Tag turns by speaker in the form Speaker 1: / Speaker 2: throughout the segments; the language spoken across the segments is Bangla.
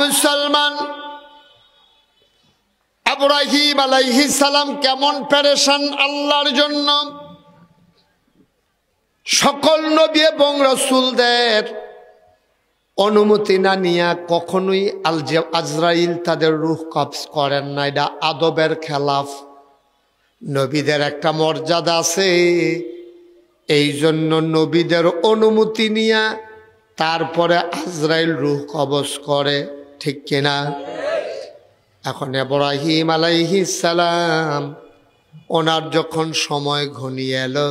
Speaker 1: মুসলমান, ইব্রাহিম আলাইহিস সালাম কেমন পেরেশান আল্লাহর জন্য। সকল নবী এবং রাসূলদের অনুমতি না নিয়ে কখনোই আজরাইল তাদের রূহ কবজ করেন না। এটা আদবের খেলাফ। নবীদের একটা মর্যাদা আছে, এই জন্য নবীদের অনুমতি নিয়ে তারপরে আজরাইল রূহ কবজ করে, ঠিক কিনা? এখন ইব্রাহিম আলাইহিস সালাম ওনার যখন সময় ঘনিয়ে এলো,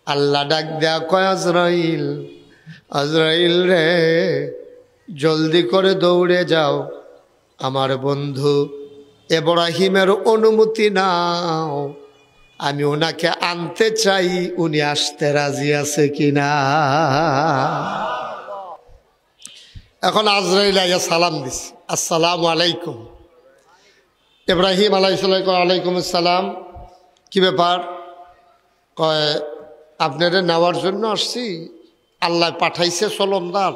Speaker 1: আল্লাহ ডাক দেয়া কয়, আজরাইল, আজরাইল রে, জলদি করে দৌড়ে যাও, আমার বন্ধু ইব্রাহিমের অনুমতি নাও, আমি ওনাকে আনতে চাই, উনি আসতে রাজি আছে কিনা। এখন আজরাইল আইয়া সালাম দিছে, আসসালামু আলাইকুম। ইব্রাহিম আলাইহিস সালাম কয়, ওয়ালাইকুম আসসালাম। কি ব্যাপার? কয়, আপনাদের নেওয়ার জন্য আসছি, আল্লাহ পাঠাইছে সলমদার,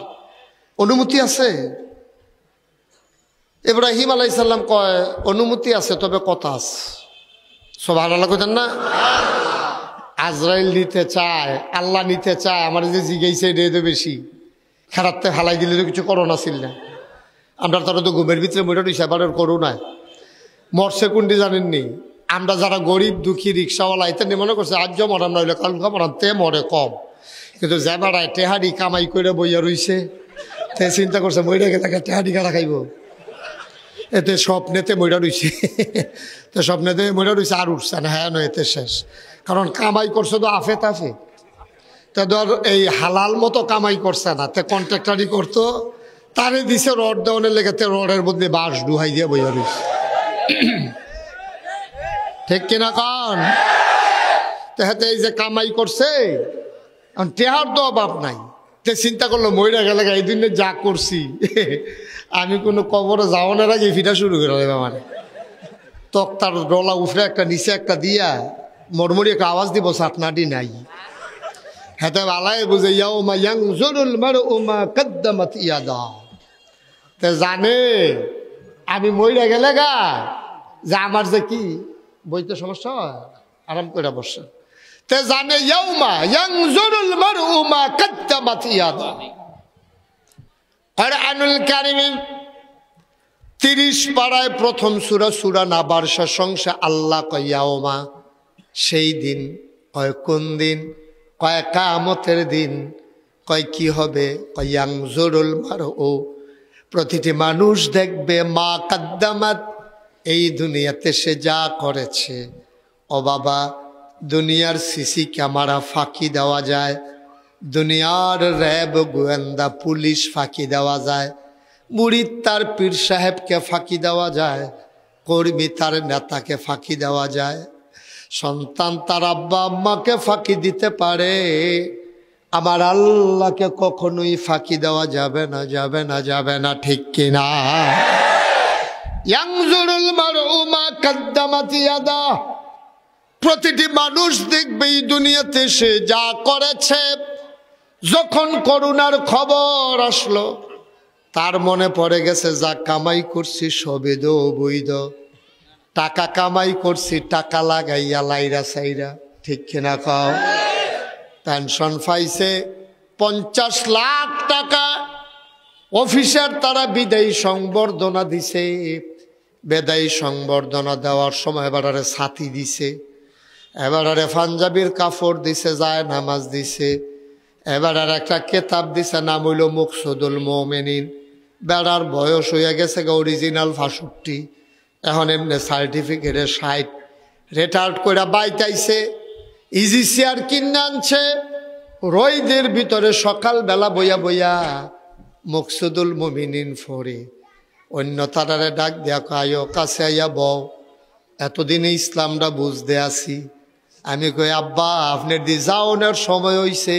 Speaker 1: অনুমতি আছে? ইব্রাহিম আলাইহিস সালাম কয়, অনুমতি আছে, তবে কথা আছে। সুবহানাল্লাহ কইতেন না? আজরাইল নিতে চায়, আল্লাহ নিতে চায়, আমার যে জিগাইছে এটা বেশি খেরাতে হালাই দিলে তো কিছু করোনা ছিল না। আমরা তারা তো ঘুমের ভিতরে মরে রয়েছে, এবার করোনায় মরছে কোনটি জানেননি? আমরা যারা গরিব দুঃখী রিক্সাওয়ালা এতে মনে করছে আজ মরান নইলে কালকা মরান, তে মরে কম। কিন্তু যে বেড়ায় টেহারি কামাই করে বইয়া রইছে, তে চিন্তা করছে মইরা গেলে টেহারি কারা খাইব, এতে স্বপ্নেতে মইরা রইছে। তো স্বপ্নেতে মইরা রইছে, আর উঠছে না। হ্যাঁ নয়, এতে শেষ। কারণ কামাই করছে তো আফে তাফে, তা ধর এই হালাল মতো কামাই করছে না, তে কন্ট্রাক্টারি করতো, তারে দিছে রড দেওয়ানের লেগে, তে রডের মধ্যে বাঁশ ডুহাই দিয়ে বইয়া রইছে, ঠিক কিনা কন? তেহাতে এই যে কামাই করছে, টেহার তো অভাব নাই, তে চিন্তা করলো মইরা গেলে এই দিনে যা করছি, আমি কোনো কবরে যাওয়ানোর আগে ফিটা শুরু করে দেবে। মানে তক্তার ডলা উফরে একটা নিচে একটা দিয়া মরমরি একটা আওয়াজ দিব, চাটনাটি নাই। হেতে আলাই বুঝে ইয়াউমা ইয়ানজুরুল মারউ মা কদ্দামাত ইয়াদা, তে জানে আমি মইরা গেলে গা যে আমার যে কি বইতে সমস্যা হয়, আরাম করে বসে, তে জানে ইয়াউমা ইয়ানজুরুল মারউ মা কদ্দামাত ইয়াদা। কুরআনুল কারীম 30 পারায় প্রথম সূরা সূরা নাবার শেষ অংশে আল্লাহ কয় ইয়াউমা, সেই দিন। কয় কোন দিন? কয় কিয়ামতের দিন। কয় কি হবে? কয় ইয়ানজুরুল মারউ, প্রতিটি মানুষ দেখবে মা কদ্দামাত, এই দুনিয়াতে সে যা করেছে। ও বাবা, দুনিয়ার সিসি ক্যামেরা ফাঁকি দেওয়া যায়, দুনিয়ার র্যাব গোয়েন্দা পুলিশ ফাঁকি দেওয়া যায়, মুরিদ তার পীর সাহেবকে ফাঁকি দেওয়া যায়, কর্মী তার নেতাকে ফাঁকি দেওয়া যায়, সন্তান তার আব্বা আম্মাকে ফাঁকি দিতে পারে, আমার আল্লাহকে কখনোই ফাঁকি দেওয়া যাবে না, যাবে না, যাবে না, ঠিক কিনা? ইয়ানজুরুল মারউ মা কদ্দামাত ইয়াদা, প্রতিটি মানুষ দেখবে এই দুনিয়াতে সে যা করেছে। যখন করোনার খবর আসলো, তার মনে পড়ে গেছে যা কামাই করছি সবে দো বৈধ, টাকা কামাই করছি টাকা লাগাইয়া লাইরা সাইরা, ঠিক কিনা খাও? পেনশন পাইছে 50 লাখ টাকা, অফিসার তারা বিদায়ী সংবর্ধনা দিছে, বিদায়ী সংবর্ধনা দেওয়ার সময় এবারে ছাতি দিছে, এবারে পাঞ্জাবির কাপড় দিছে, যায় নামাজ দিছে, এবার আর একটা কেতাব দিছে, নাম হইল মুকসুদুল মুমিনিন। বেড়ার বয়স হইয়া গেছে অরিজিনাল 65, এখন এমনি সার্টিফিকেটে 60, রিটায়ার্ড করে বাইতাইছে, ইজি চেয়ার কিনে আনছে, রইদের ভিতরে সকালবেলা বইয়া বইয়া মুকসুদুল মুমিনিন ফরে। অন্য তারারে ডাক দেয়া আয়ো কাছে আইয়া বউ, এতদিনে ইসলামটা বুঝতে আসি। আমি কই আব্বা আপনার দি যাওনের সময় হইছে,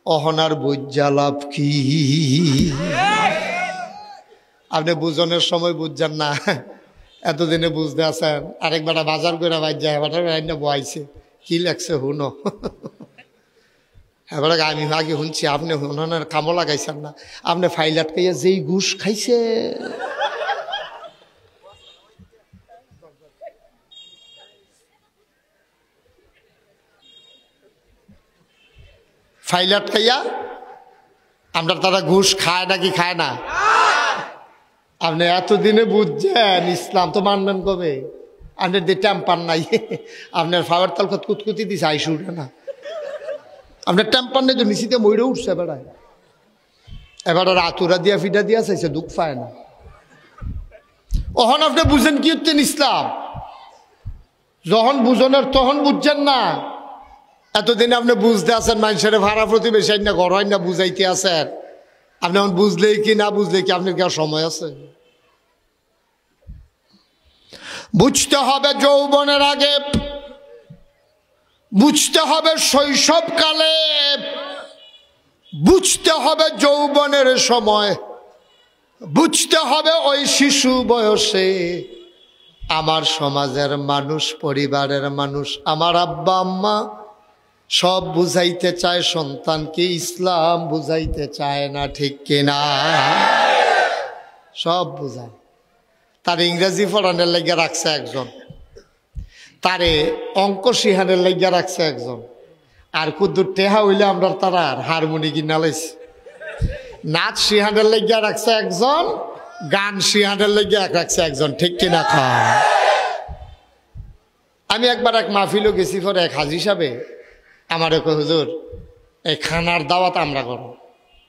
Speaker 1: অহনার বুঝা লাভ কি? আপনি বুঝনের সময় বুঝছেন না, এতদিনে বুঝতে আছেন। আরেকবার বাজার করে বাজ যায়, এবার রান্না বয়াইছে, কি লাগছে হুনো। এবার আমি আগে শুনছি আপনি হুনানের কামও লাগাইছেন না, আপনি ফাইল আটকাইয়া যেই ঘুষ খাইছে। ফাইল আটকাইয়া আমরা তারা ঘুষ খায় নাকি খায় না? আপনি এতদিনে বুঝছেন ইসলাম তো মানবেন কবে? আপনার দিয়ে টেম্পার নাই, আপনার ফাওয়ার তাল কুতকুতি দিছে আইসে উঠে না। আপনার টেম্পার নেই তো নিচিতে ময়ূরে উঠছে বেড়ায়। এবার ওর আতুরা দিয়া ফিটা দিয়া চাইছে, দুঃখ পায় না। ওহন আপনি বুঝেন কি হচ্ছেন ইসলাম? যখন বুঝনের তখন বুঝছেন না। এতদিন আপনি বুঝতে আছেন মানুষের ভাড়া প্রতিবেশী না ঘর হয় না বুঝাইতে আছেন। আপনি এখন বুঝলেই কি না বুঝলে কি আপনার কি আর সময় আছে? বুঝতে হবে যৌবনের আগে, বুঝতে হবে শৈশবকালে, বুঝতে হবে যৌবনের সময়, বুঝতে হবে ওই শিশু বয়সে। আমার সমাজের মানুষ, পরিবারের মানুষ, আমার আব্বা আম্মা সব বুঝাইতে চায় সন্তানকে, ইসলাম বুঝাইতে চায় না, ঠিক কিনা? সব বুঝায়। তার ইংরেজি পড়ানোর লাগিয়া রাখছে একজন, তারে অঙ্ক শিহানের লাগিয়া রাখছে একজন, আর কুদ্দুর টেহা হইলে আমরা তারা হারমোনি কিনা লাইছে। নাচ শিহানের লাগিয়া রাখছে একজন, গান শিহানের লাগিয়া রাখছে একজন, ঠিক কিনা? আমি একবার এক মাহফিলও গেছি, পরে এক হাজি সাহেবে আমার কই, হুজুর এই খানার দাওয়াত আমরা করো।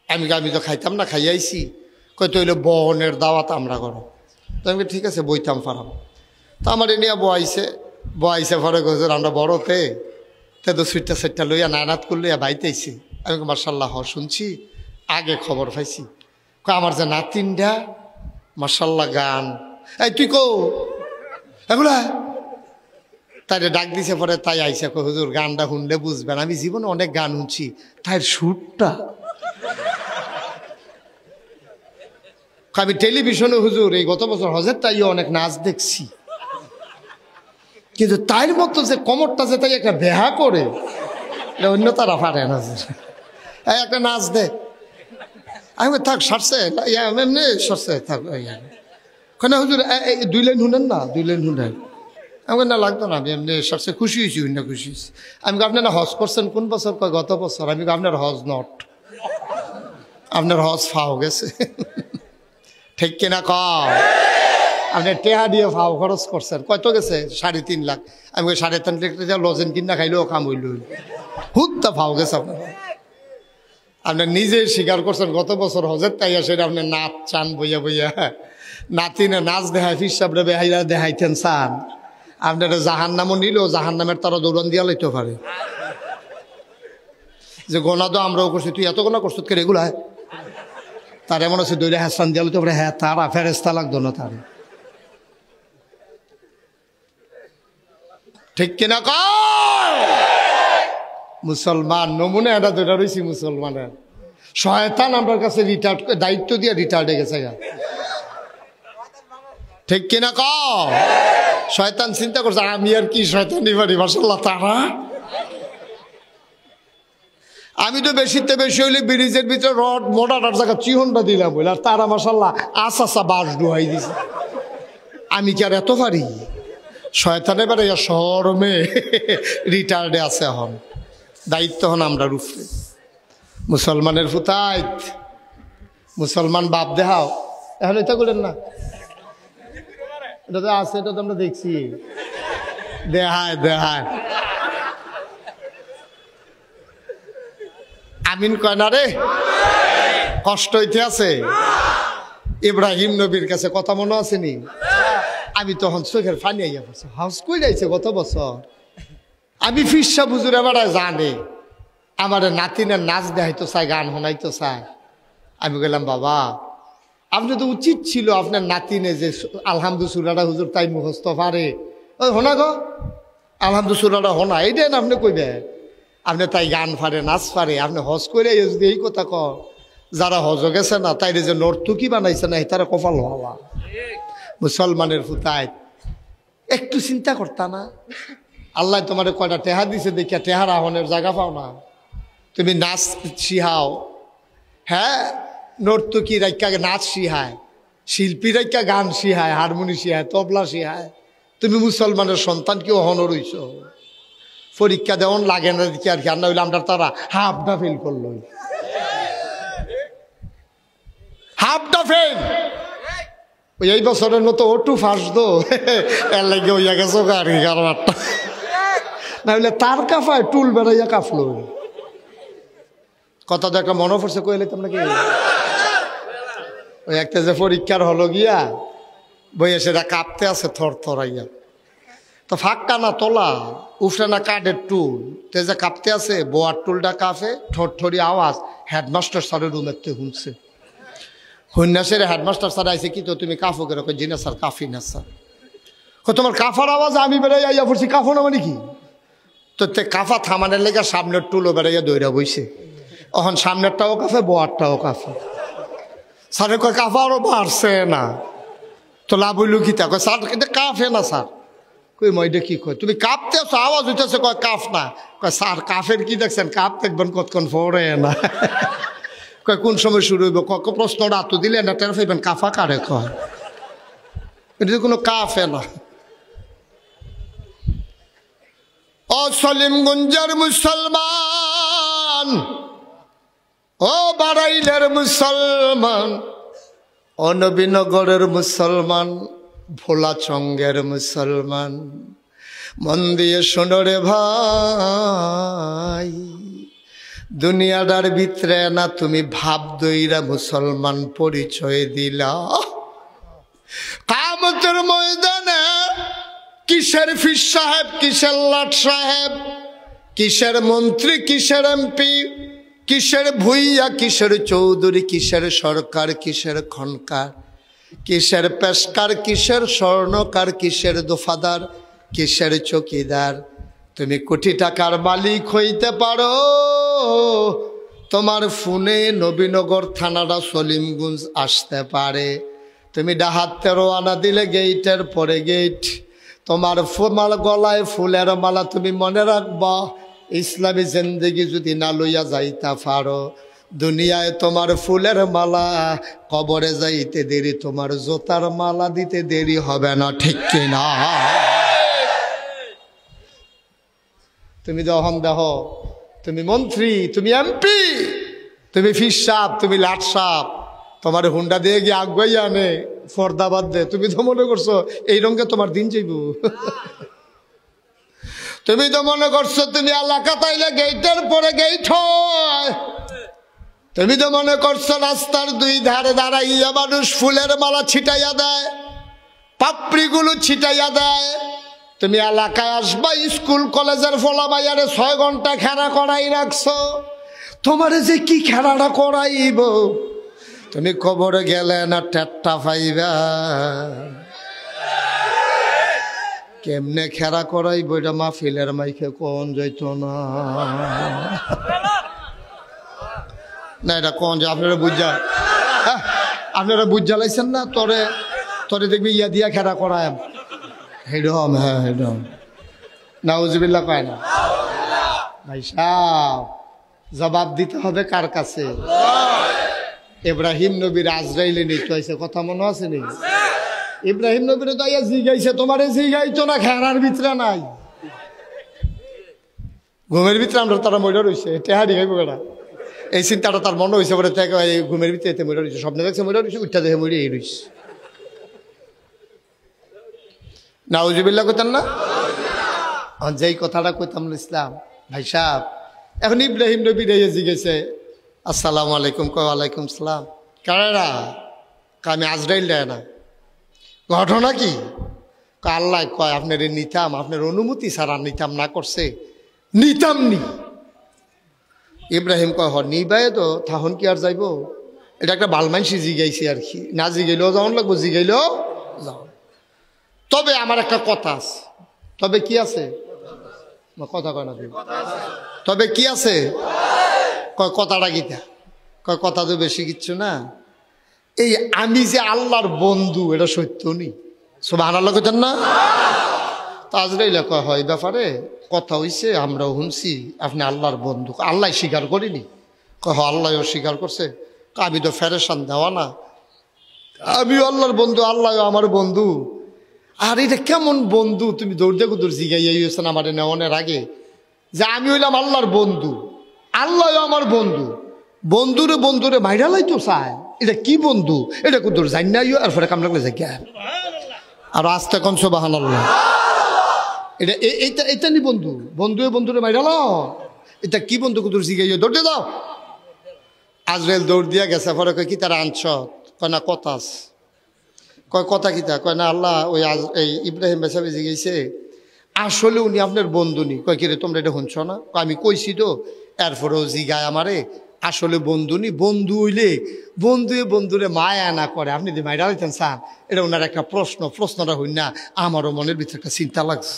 Speaker 1: আমি তো খাইতাম না, খাইয়াইছি। কই তো হইলো বহনের দাওয়াত আমরা করো। তো আমি ঠিক আছে বইতাম পারাম। তো আমার এ নিয়ে বয়াইছে পরে হুজুর আমরা বড়তে তো সুইটটা সেটটা লইয়া নানাত করলইয়া বাইতেছি। আমি মার্শাল্লাহ শুনছি, আগে খবর পাইছি। আমার যে নাতিনটা মার্শাল্লাহ গান, এই তুই কো এগুলা, তাই ডাক দিছে। পরে তাই আইসা কো, হুজুর গানটা শুনলে বুঝবেন, আমি জীবনে অনেক গান শুনছি, তাই সুরটা। আমি টেলিভিশনে হুজুর এই গত বছর হজের তাই অনেক নাচ দেখছি, কিন্তু তাইর মতো যে কমরটা যে তাই একটা বেহা করে, অন্য তারা পারে না। এই একটা নাচ দে, আমি থাক সারছে এমনি সরছে থাক। হুজুর 2 লাইন শুনেন না, 2 লাইন শুনেন। আমি না লাগতো না, আমি এমনি সবচেয়ে খুশি হয়েছি, না খুশি হয়েছি। আমি আপনারা হজ করছেন কোন বছর? কয় গত বছর। আমি আপনার হজ নট, আপনার হজ ফাও গেছে, ঠিক কিনা? আপনি টেহা দিয়ে ফাও খরচ করছেন, কত গেছে? 3.5 লাখ। আমি 3.5 লাখ লজেন কিনা খাইলেও কাম হইল, হুদটা ফাও গেছে আপনার। আপনি নিজে স্বীকার করছেন গত বছর হজের তাই আসে আপনি নাচ চান বইয়া বইয়া, নাতিনে নাচ দেখায়, ফিসাবরে বেহাইরা দেখাইতেন চান। আপনারা জাহান নামও নিলেও জাহান নামের তারা দৌড়ান দিয়া লাইতে পারে, যে গোনা তো আমরাও করছি, তুই এত গোনা করছো কে এগুলা? তার এমন আছে দৈরা হাসান দিয়া লইতে পারে, হ্যাঁ তারা ফেরেস্তা লাগতো না তার, ঠিক কিনা? মুসলমান নমুনা এটা দুটা রয়েছি মুসলমানের। শয়তান আমার কাছে রিটায়ার্ড দায়িত্ব দিয়ে রিটায়ার্ড হয়ে গেছে, ঠিক কিনা? শয়তান চিন্তা করছে আমি আর কি শয়তানি পারি, মাশাআল্লাহ তারা। আমি তো বেশিতে বেশি হইলে ব্রিজের ভিতরে রড মোটাটার জায়গা চিহনটা দিলাম বলে, আর তারা মাশাআল্লাহ আসা বাস ডুয়াই দিছে। আমি কি আর এত পারি? শয়তান এবারে শহরমে রিটায়ার্ডে আছে, এখন দায়িত্ব হন আমরা রূপে। মুসলমানের ফুতাইত মুসলমান বাপ দেখাও, এখন এটা বলেন না, এটা তো আছে, এটা তো আমরা দেখছি, দেহায় দেহায়। আমিন কয় না রে, কষ্ট হইতে আছে। ইব্রাহিম নবীর কাছে কথা মনে আসেনি? আমি তখন চোখের পানি আইয়া পড়ছে, হাউস কই যাইছে গত বছর। আমি ফিরসা বুজুর এবার জানে আমার নাতিনের নাচ দেখাইতো চায়, গান শোনাইতো চায়। আমি বললাম বাবা আপনি তো উচিত ছিল আপনার নাতিনে যে আলহামদুসুরাটা হুজুর তাই মুখস্থ পারে, ওই হোনা গো আলহামদুসুরাটা হোনা, এইটাই না আপনি কইবে। আপনি তাই গান পারে, নাচ পারে, আপনি হজ করে যদি এই কথা কর, যারা হজ গেছে না তাইরে যে নর্তুকি বানাইছে না তারা কপাল হওয়া। মুসলমানের ফুতায় একটু চিন্তা করতা না? আল্লাহ তোমার কয়টা টেহা দিছে দেখিয়া টেহার আহনের জায়গা পাও না? তুমি নাচ শিহাও, হ্যাঁ নর্তকী রাইকা নাচ শিহায়, শিল্পী রাইকা গান শিহায়, হারমোনি শিহায়, তবলা শিহায়। তুমি মুসলমানের সন্তান কেউ হনর হইছ, পরীক্ষা দেওয়ান লাগে না দেখি আর কি, আর না হইলে আমরা তারা হাফটা ফেল করলো, হাফটা ফেল। ওই এই বছরের মতো ওটু ফার্স্ট দো এর লাগে হইয়া গেছো আর কি কারবারটা, না হইলে তার কাফায় টুল বেড়াইয়া কাফলো। কথা তো একটা মনে পড়ছে কইলে তোমরা কি, ওই একটা যে পরীক্ষার হলো গিয়া বইয়ে সেটা কাঁপতে আছে থর থরাইয়া, তো ফাঁকটা না তোলা উফরে না কাঠের টুল, তে যে কাঁপতে আছে বোয়ার টুলটা কাঁপে, ঠোঁটঠরি আওয়াজ হেডমাস্টার স্যারের রুমের থেকে শুনছে। হুন্নাসের হেডমাস্টার স্যার আইসে কি তো তুমি কাফো করে, জি না স্যার কাফি না স্যার। তোমার কাফার আওয়াজ আমি বেড়াই আইয়া পড়ছি, কাফো না মানে কি? তো তে কাফা থামানের লেগে সামনের টুলও বেড়াইয়া দৌড়া বইছে, এখন সামনেরটাও কাফে বোয়ারটাও কাফে। স্যারে কয় কাফা আরও বাড়ছে না, তো লাভ হইল কি তা কয় স্যার কিন্তু কাফে না স্যার। কই মইটা কি কয় তুমি কাঁপতে আছো, আওয়াজ হইতেছে, কয় কাফ না। কয় স্যার কাফের কি দেখছেন, কাপ দেখবেন কতক্ষণ পরে না। কয় কোন সময় শুরু হইব, কক প্রশ্নটা আতো দিলে না টের পাইবেন কাফা কারে কয়, এটা কোনো কাফে না। ও সলিমগঞ্জের মুসলমান, ও বারাইলের মুসলমান, ও নবীনগরের মুসলমান, ভোলাচঙ্গের মুসলমান, মন দিয়ে শোনো রে ভাই, দুনিয়াটার ভিতরে না তুমি ভাব দইরা মুসলমান পরিচয় দিলা। কিয়ামতের ময়দানে কিসের ফিস সাহেব, কিসের লাট সাহেব, কিসের মন্ত্রী, কিসের এমপি, কিসের ভুইয়া, কিসের চৌধুরী, কিসের সরকার, কিসের খনকার, কিসের পেশকার, কিসের স্বর্ণকার, কিসের দফাদার, কিসের চৌকিদার। তুমি কোটি টাকার মালিক হইতে পারো, তোমার ফোনে নবীনগর থানাটা সলিমগঞ্জ আসতে পারে। তুমি ডাহাতে রোয়ানা দিলে গেইটের পরে গেইট, তোমার গলায় ফুলের মালা, তুমি মনে রাখবা ইসলামী জিন্দেগি যদি না লইয়া যাইতা পারো, দুনিয়ায় তোমার ফুলের মালা, কবরে যাইতে দেরি তোমার জোতার মালা দিতে দেরি হবে না, ঠিক কিনা? তুমি যখন দেখো তুমি মন্ত্রী, তুমি এমপি, তুমি ফিস সাপ, তুমি লাট সাপ, তোমার হুন্ডা দিয়ে গিয়ে আগুয়াই আনে ফর্দা বাদ দে, তুমি তো মনে করছো এই রঙে তোমার দিন যাইব। তুমি তো মনে করছো তুমি এলাকা তাইলে গেইটের পরে গেইট হয়, তুমি তো মনে করছো রাস্তার দুই ধারে দাঁড়াইয়া মানুষ ফুলের মালা ছিটাইয়া দেয়, পাপড়িগুলো ছিটাইয়া দেয়। তুমি এলাকায় আসবা, স্কুল কলেজের ফলা বাইয়ারে 6 ঘন্টা খেলা করাই রাখছো, তোমারে যে কি খেলাটা করাইব, তুমি কবরে গেলে না টেট্টা পাইবা। কেমনে খেলা করাইব এটা মাহফিলের মাইকে কোন যাইত না, না এটা কোন যে আপনারা বুঝা, আপনারা বুঝা লাইছেন না, তরে তরে দেখবি ইয়া দিয়া খেলা করায় হেডম, হ্যাঁ হেডম, নাউজুবিল্লাহ কয় না। ভাই সাহেব জবাব দিতে হবে কার কাছে? ইব্রাহিম নবীর আজরাইলে নিতে হয়েছে, কথা মনে আছে নি? ইব্রাহিম নবীর তো আইয়া জিগাইছে, তোমারে জিগাইতো না খেলার ভিতরে নাই, ঘুমের ভিতরে আমরা তারা মরে রয়েছে, টেহারি খাইব বেড়া, এই চিন্তাটা তার মনে হয়েছে বলে ঘুমের ভিতরে এতে মরে রয়েছে, স্বপ্নে দেখছে মরে রয়েছে, উঠটা দেখে মরে এই রয়েছে। নাউজুবিল্লাহ কইতেন না? যেই কথাটা কইতাম ইসলাম ভাই সাহেব, এখন ইব্রাহিম নবী রেয়ে জিগেছে আসসালামু আলাইকুম, কয় ওয়ালাইকুম সালাম, কারা? আমি আজরাইল দেয় না। ঘটনা কি? আল্লাহ কয় আপনার নিতাম, আপনার অনুমতি ছাড়া নিতাম না করছে, নিতাম নি। ইব্রাহিম কয় হ নিবাই তো তখন কি আর যাইব, এটা একটা বালমাইশি জিগাইছে আর কি, না জিগাইলেও যাওয়ান লাগবো, জিগাইলেও যাও। তবে আমার একটা কথা আছে। তবে কি আছে? কথা কয় না, তবে কি আছে? কয় কথাটা গীতা, কয় কথা তো বেশি কিচ্ছু না, এই আমি যে আল্লাহর বন্ধু এটা সত্য নি, সুবহানাল্লাহ কইতেন না? তা আজরাইল কয় হয় ব্যাপারে কথা হইছে, আমরাও শুনছি আপনি আল্লাহর বন্ধু। আল্লাহ স্বীকার করিনি? কয় আল্লাহও স্বীকার করছে। আমি তো ফেরেশান দেওয়া না, আমিও আল্লাহর বন্ধু, আল্লাহও আমার বন্ধু। আর এটা কেমন বন্ধু? তুমি দৌড় দেখো দৌড় জিগাইছেন আমার নেওয়ানের আগে যে আমি হইলাম আল্লাহর বন্ধু, আল্লাহও আমার বন্ধু। বন্ধুরে বন্ধুরে মাইরা লাইতো চায়, এটা কি বন্ধু? এটা কুদুর জানি না আর ফলে কাম লাগলে যাই আর আস্তে কন সুবহানাল্লাহ। এটা এইটা এইটা নি বন্ধু? বন্ধুয়ে বন্ধুরে মাইরা লাও, এটা কি বন্ধু? কুদুর জিগাইয়ে দৌড়তে দাও। আজরাইল দৌড় দিয়া গেছে। পরে কয় কি তারা আনছ? কয় না কথা আছে। কয় কথা কিতা? কয় না আল্লাহ ওই এই ইব্রাহিম বেসাবে জিগাইছে আসলে উনি আপনার বন্ধু নি। কয় কিরে তোমরা এটা শুনছ না? আমি কইছি তো, এরপরেও জিগায় আমারে আসলে বন্ধু নি। বন্ধু হইলে বন্ধুয়ে বন্ধুরে মায়া না করে, আপনি যদি মাইরা হইতেন চান, এটা ওনার একটা প্রশ্নটা হই না আমারও মনের ভিতরে একটা চিন্তা লাগছে,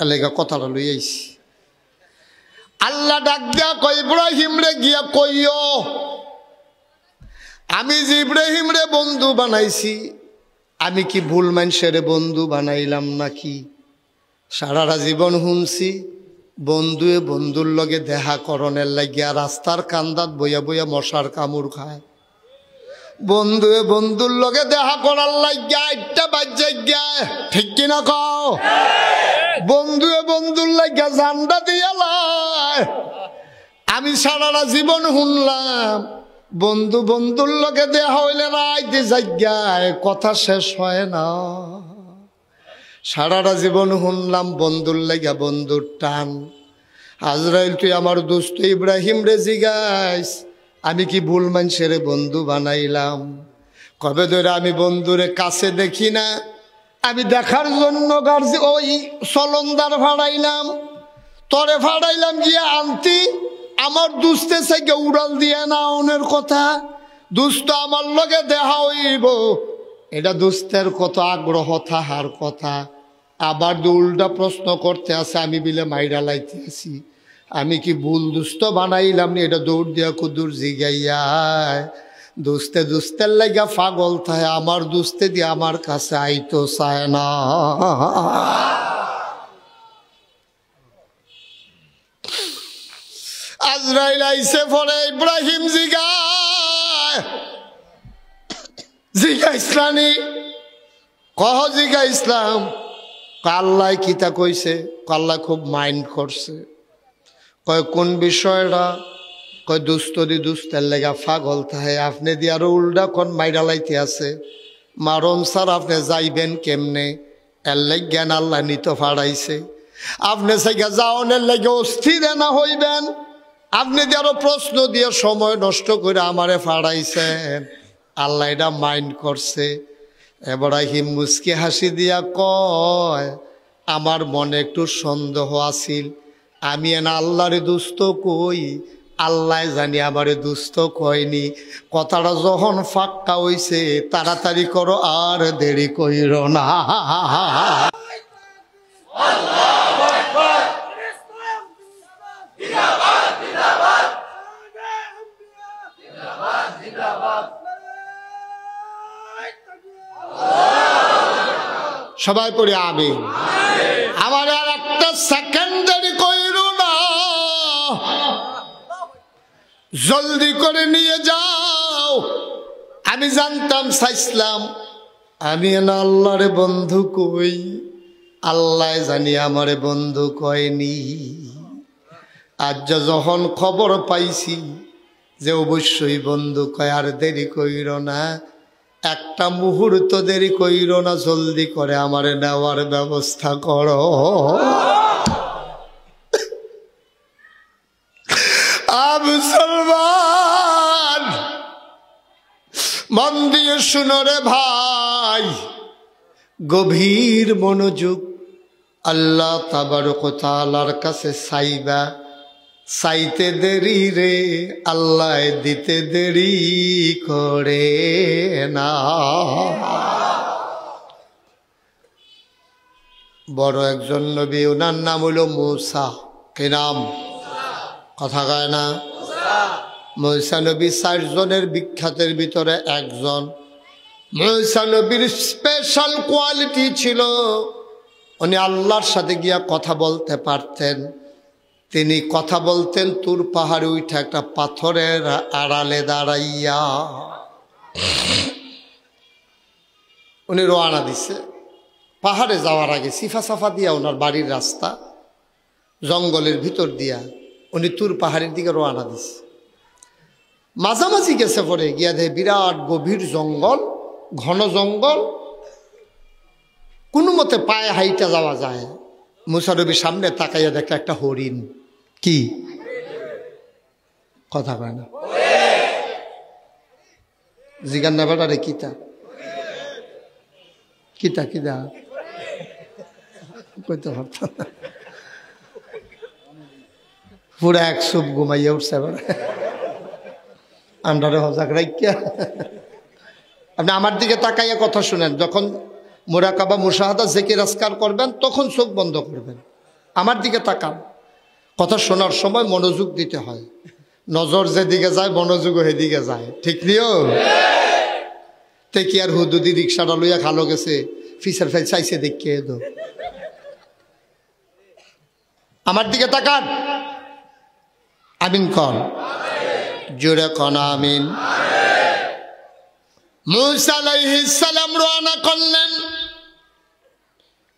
Speaker 1: এলাকা কথাটা লই আইছি। আল্লাহ ডাক দিয়া কয় ইব্রাহিম রে গিয়া কইও আমি যে ইব্রাহিম রে বন্ধু বানাইছি, আমি কি ভুল মানুষের বন্ধু বানাইলাম নাকি? সারাটা জীবন শুনছি বন্ধুয়ে বন্ধুর লগে দেখা করণের লাগিয়া রাস্তার কান্দাত বইয়া বইয়া মশার কামড় খায়। বন্ধুয়ে বন্ধুর লগে দেখা করার লাগিয়া একটা বাজ্যা গায়, ঠিক কিনা কও? বন্ধুয়ে বন্ধুর লাগিয়া জান্ডা দিয়া লাই। আমি সারাটা জীবন শুনলাম বন্ধু বন্ধুর লগে দেখা হইলে রাইতে জায়গায় কথা শেষ হয় না। সারাটা জীবন শুনলাম বন্ধুর লাগিয়া বন্ধুর টান। আজরাইল তুই আমার দোস্ত ইব্রাহিম রে জিগাইস আমি কি ভুল মানুষের বন্ধু বানাইলাম? কবে ধরে আমি বন্ধুরে কাছে দেখি না, আমি দেখার জন্য গার্জি ওই চলন্দার ভাড়াইলাম, তরে ভাড়াইলাম গিয়া আনতি। আমার দুস্তে থেকে উড়াল দিয়ে না ওনের কথা, দুস্ত আমার লগে দেখা হইব, এটা দুস্তের কত আগ্রহ থাহার কথা। আবার উল্টা প্রশ্ন করতে আছে আমি বিলে মাইরা লাইতে আছি, আমি কি ভুল দুস্থ বানাইলাম নি? এটা দৌড় দিয়া কুদুর জিগাইয়া দুস্তে দুস্তের লাগা পাগল থাকে, আমার দুস্তে দিয়ে আমার কাছে আইতো চায় না। আজরাইল আইসে পরে ইব্রাহিম জিগা ইসলানি কহ জিগা ইসলাম। আল্লাহ কিতা কইছে? আল্লাহ খুব মাইন্ড করছে। কয় কোন বিষয়টা? কয় দুস্থ দি দুস্তের লেগা পাগল থাকে, আপনি দিয়ে আরো উল্টা কোন মাইরা লাইতে আছে, মারণ স্যার আপনি যাইবেন কেমনে? এর জ্ঞান আল্লাহ নিত ফাড়াইছে। আপনি সেগা যাওনের লেগে অস্থির না হইবেন, আপনি দিয়ে আরো প্রশ্ন দিয়ে সময় নষ্ট করে আমারে ফাড়াইছেন। আল্লাহ এটা মাইন্ড করছে। ইব্রাহিম মুস্কি হাসি দিয়া কয় আমার মনে একটু সন্দেহ আছিল, আমি এনা আল্লাহরে দুস্থ কই, আল্লাহ জানি আমারে দুস্থ কয়নি। কথাটা যখন ফাক্কা হইছে তাড়াতাড়ি করো আর দেরি কইর না। সবাই পড়ে আমিন। আমার আর একটা সেকেন্ড দেরি কইর না, জলদি করে নিয়ে যাও। আমি জানতাম চাইছিলাম আমি না আল্লাহরে বন্ধু কই, আল্লাহ জানি আমারে বন্ধু কয়নি। আজ যখন খবর পাইছি যে অবশ্যই বন্ধু কয়, আর দেরি কইর না, একটা মুহূর্ত দেরি কইর না, জলদি করে আমারে নেওয়ার ব্যবস্থা করো। মুসলমান মন দিয়ে শুনো রে ভাই, গভীর মনোযোগ। আল্লাহ তাবারক ওয়া তাআলার কাছে চাইবা, চাইতে দেরি রে আল্লাহ দিতে দেরি করে না। বড় একজন নবী, ওনার নাম হইল মূসা। কি নাম? কথা কয় না? মূসা নবী 4 জনের বিখ্যাতের ভিতরে একজন। মূসা নবীর স্পেশাল কোয়ালিটি ছিল উনি আল্লাহর সাথে গিয়া কথা বলতে পারতেন। তিনি কথা বলতেন তুর পাহাড়ে উঠে একটা পাথরের আড়ালে দাঁড়াইয়া। উনি রওনা দিছে। পাহাড়ে যাওয়ার আগে সিফা সাফা দিয়া ওনার বাড়ির রাস্তা জঙ্গলের ভিতর দিয়া উনি তুর পাহাড়ের দিকে রওনা দিছে। মাঝামাঝি গেছে পরে গিয়া দেখে বিরাট গভীর জঙ্গল, ঘন জঙ্গল, কোনো মতে পায়ে হাইটা যাওয়া যায়। মুসা নবী সামনে তাকাইয়া দেখে একটা হরিণ। কি কথা কয় না? জিগান না বেটা রে কিতা কিতা কিতা কইতে পারতাম না। পুরা এক সুপ ঘুমাইয়া উঠছে বেড়া আন্ডারে হজাক রাইয়া। আপনি আমার দিকে তাকাইয়া কথা শুনেন। যখন মুরাকাবা মুশাহাদা জিকির আজকার করবেন তখন চোখ বন্ধ করবেন, আমার দিকে তাকান। কথা শোনার সময় মনোযোগ দিতে হয়। নজর যেদিকে যায় মনোযোগও সেদিকে যায়, ঠিক নিও? তে কি আর হুদুদি রিক্সাটা লইয়া খালো গেছে ফিসার ফেল চাইছে দেখিয়ে দো। আমার দিকে তাকান, আমিন কন, জোরে কন আমিন। মুসা আলাইহিস সালাম রওনা করলেন।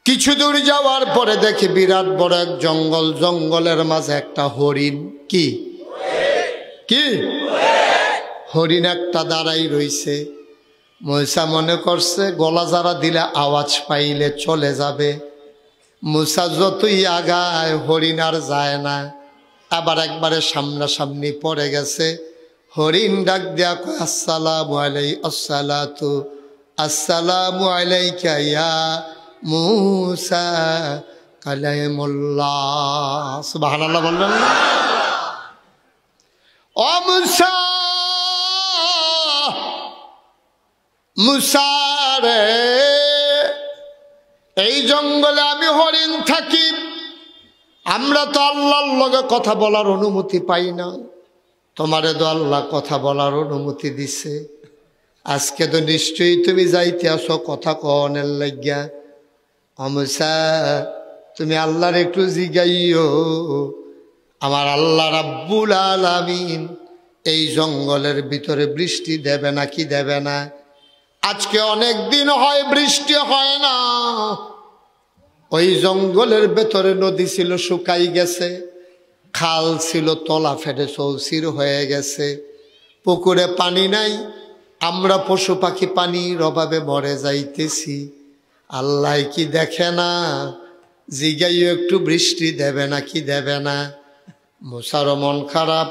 Speaker 1: কিছু দূর যাওয়ার পরে দেখি বিরাট বড় এক জঙ্গল, জঙ্গলের মাঝে একটা হরিণ। কি কি হরিণ একটা দাঁড়াই রইছে। মুসা মনে করছে গলা যারা দিলে আওয়াজ পাইলে চলে যাবে। মুসা যতই আগায় হরিণ আর যায় না। আবার একবারে সামনাসামনি পড়ে গেছে। হরিণ ডাক দেয়া কয় আসসালামু আলাইকুম, আসসালাতু আসসালামু আলাইকা ইয়া মুসা কালামুল্লাহ। সুবহানাল্লাহ বললেন না? ও মুসা, মুসা রে, এই জঙ্গলে আমি হরিণ থাকি, আমরা তো আল্লাহর লগে কথা বলার অনুমতি পাই না। তোমারে তো আল্লাহ কথা বলার অনুমতি দিছে। আজকে তো নিশ্চয়ই তুমি যাইতে আসো কথা কনের লাগিয়া। মুসা, তুমি আল্লাহর একটু জিগাইও, আমার আল্লাহ রাব্বুল আলামিন এই জঙ্গলের ভিতরে বৃষ্টি দেবে নাকি দেবে না। আজকে অনেক দিন হয় বৃষ্টি হয় না। ওই জঙ্গলের ভেতরে নদী ছিল শুকাই গেছে, খাল ছিল তলা ফেটে চৌচির হয়ে গেছে, পুকুরে পানি নাই, আমরা পশু পাখি পানির অভাবে মরে যাইতেছি। আল্লাহ কি দেখে না? জিগাইও একটু বৃষ্টি দেবে নাকি দেবে না। মুসার মন খারাপ,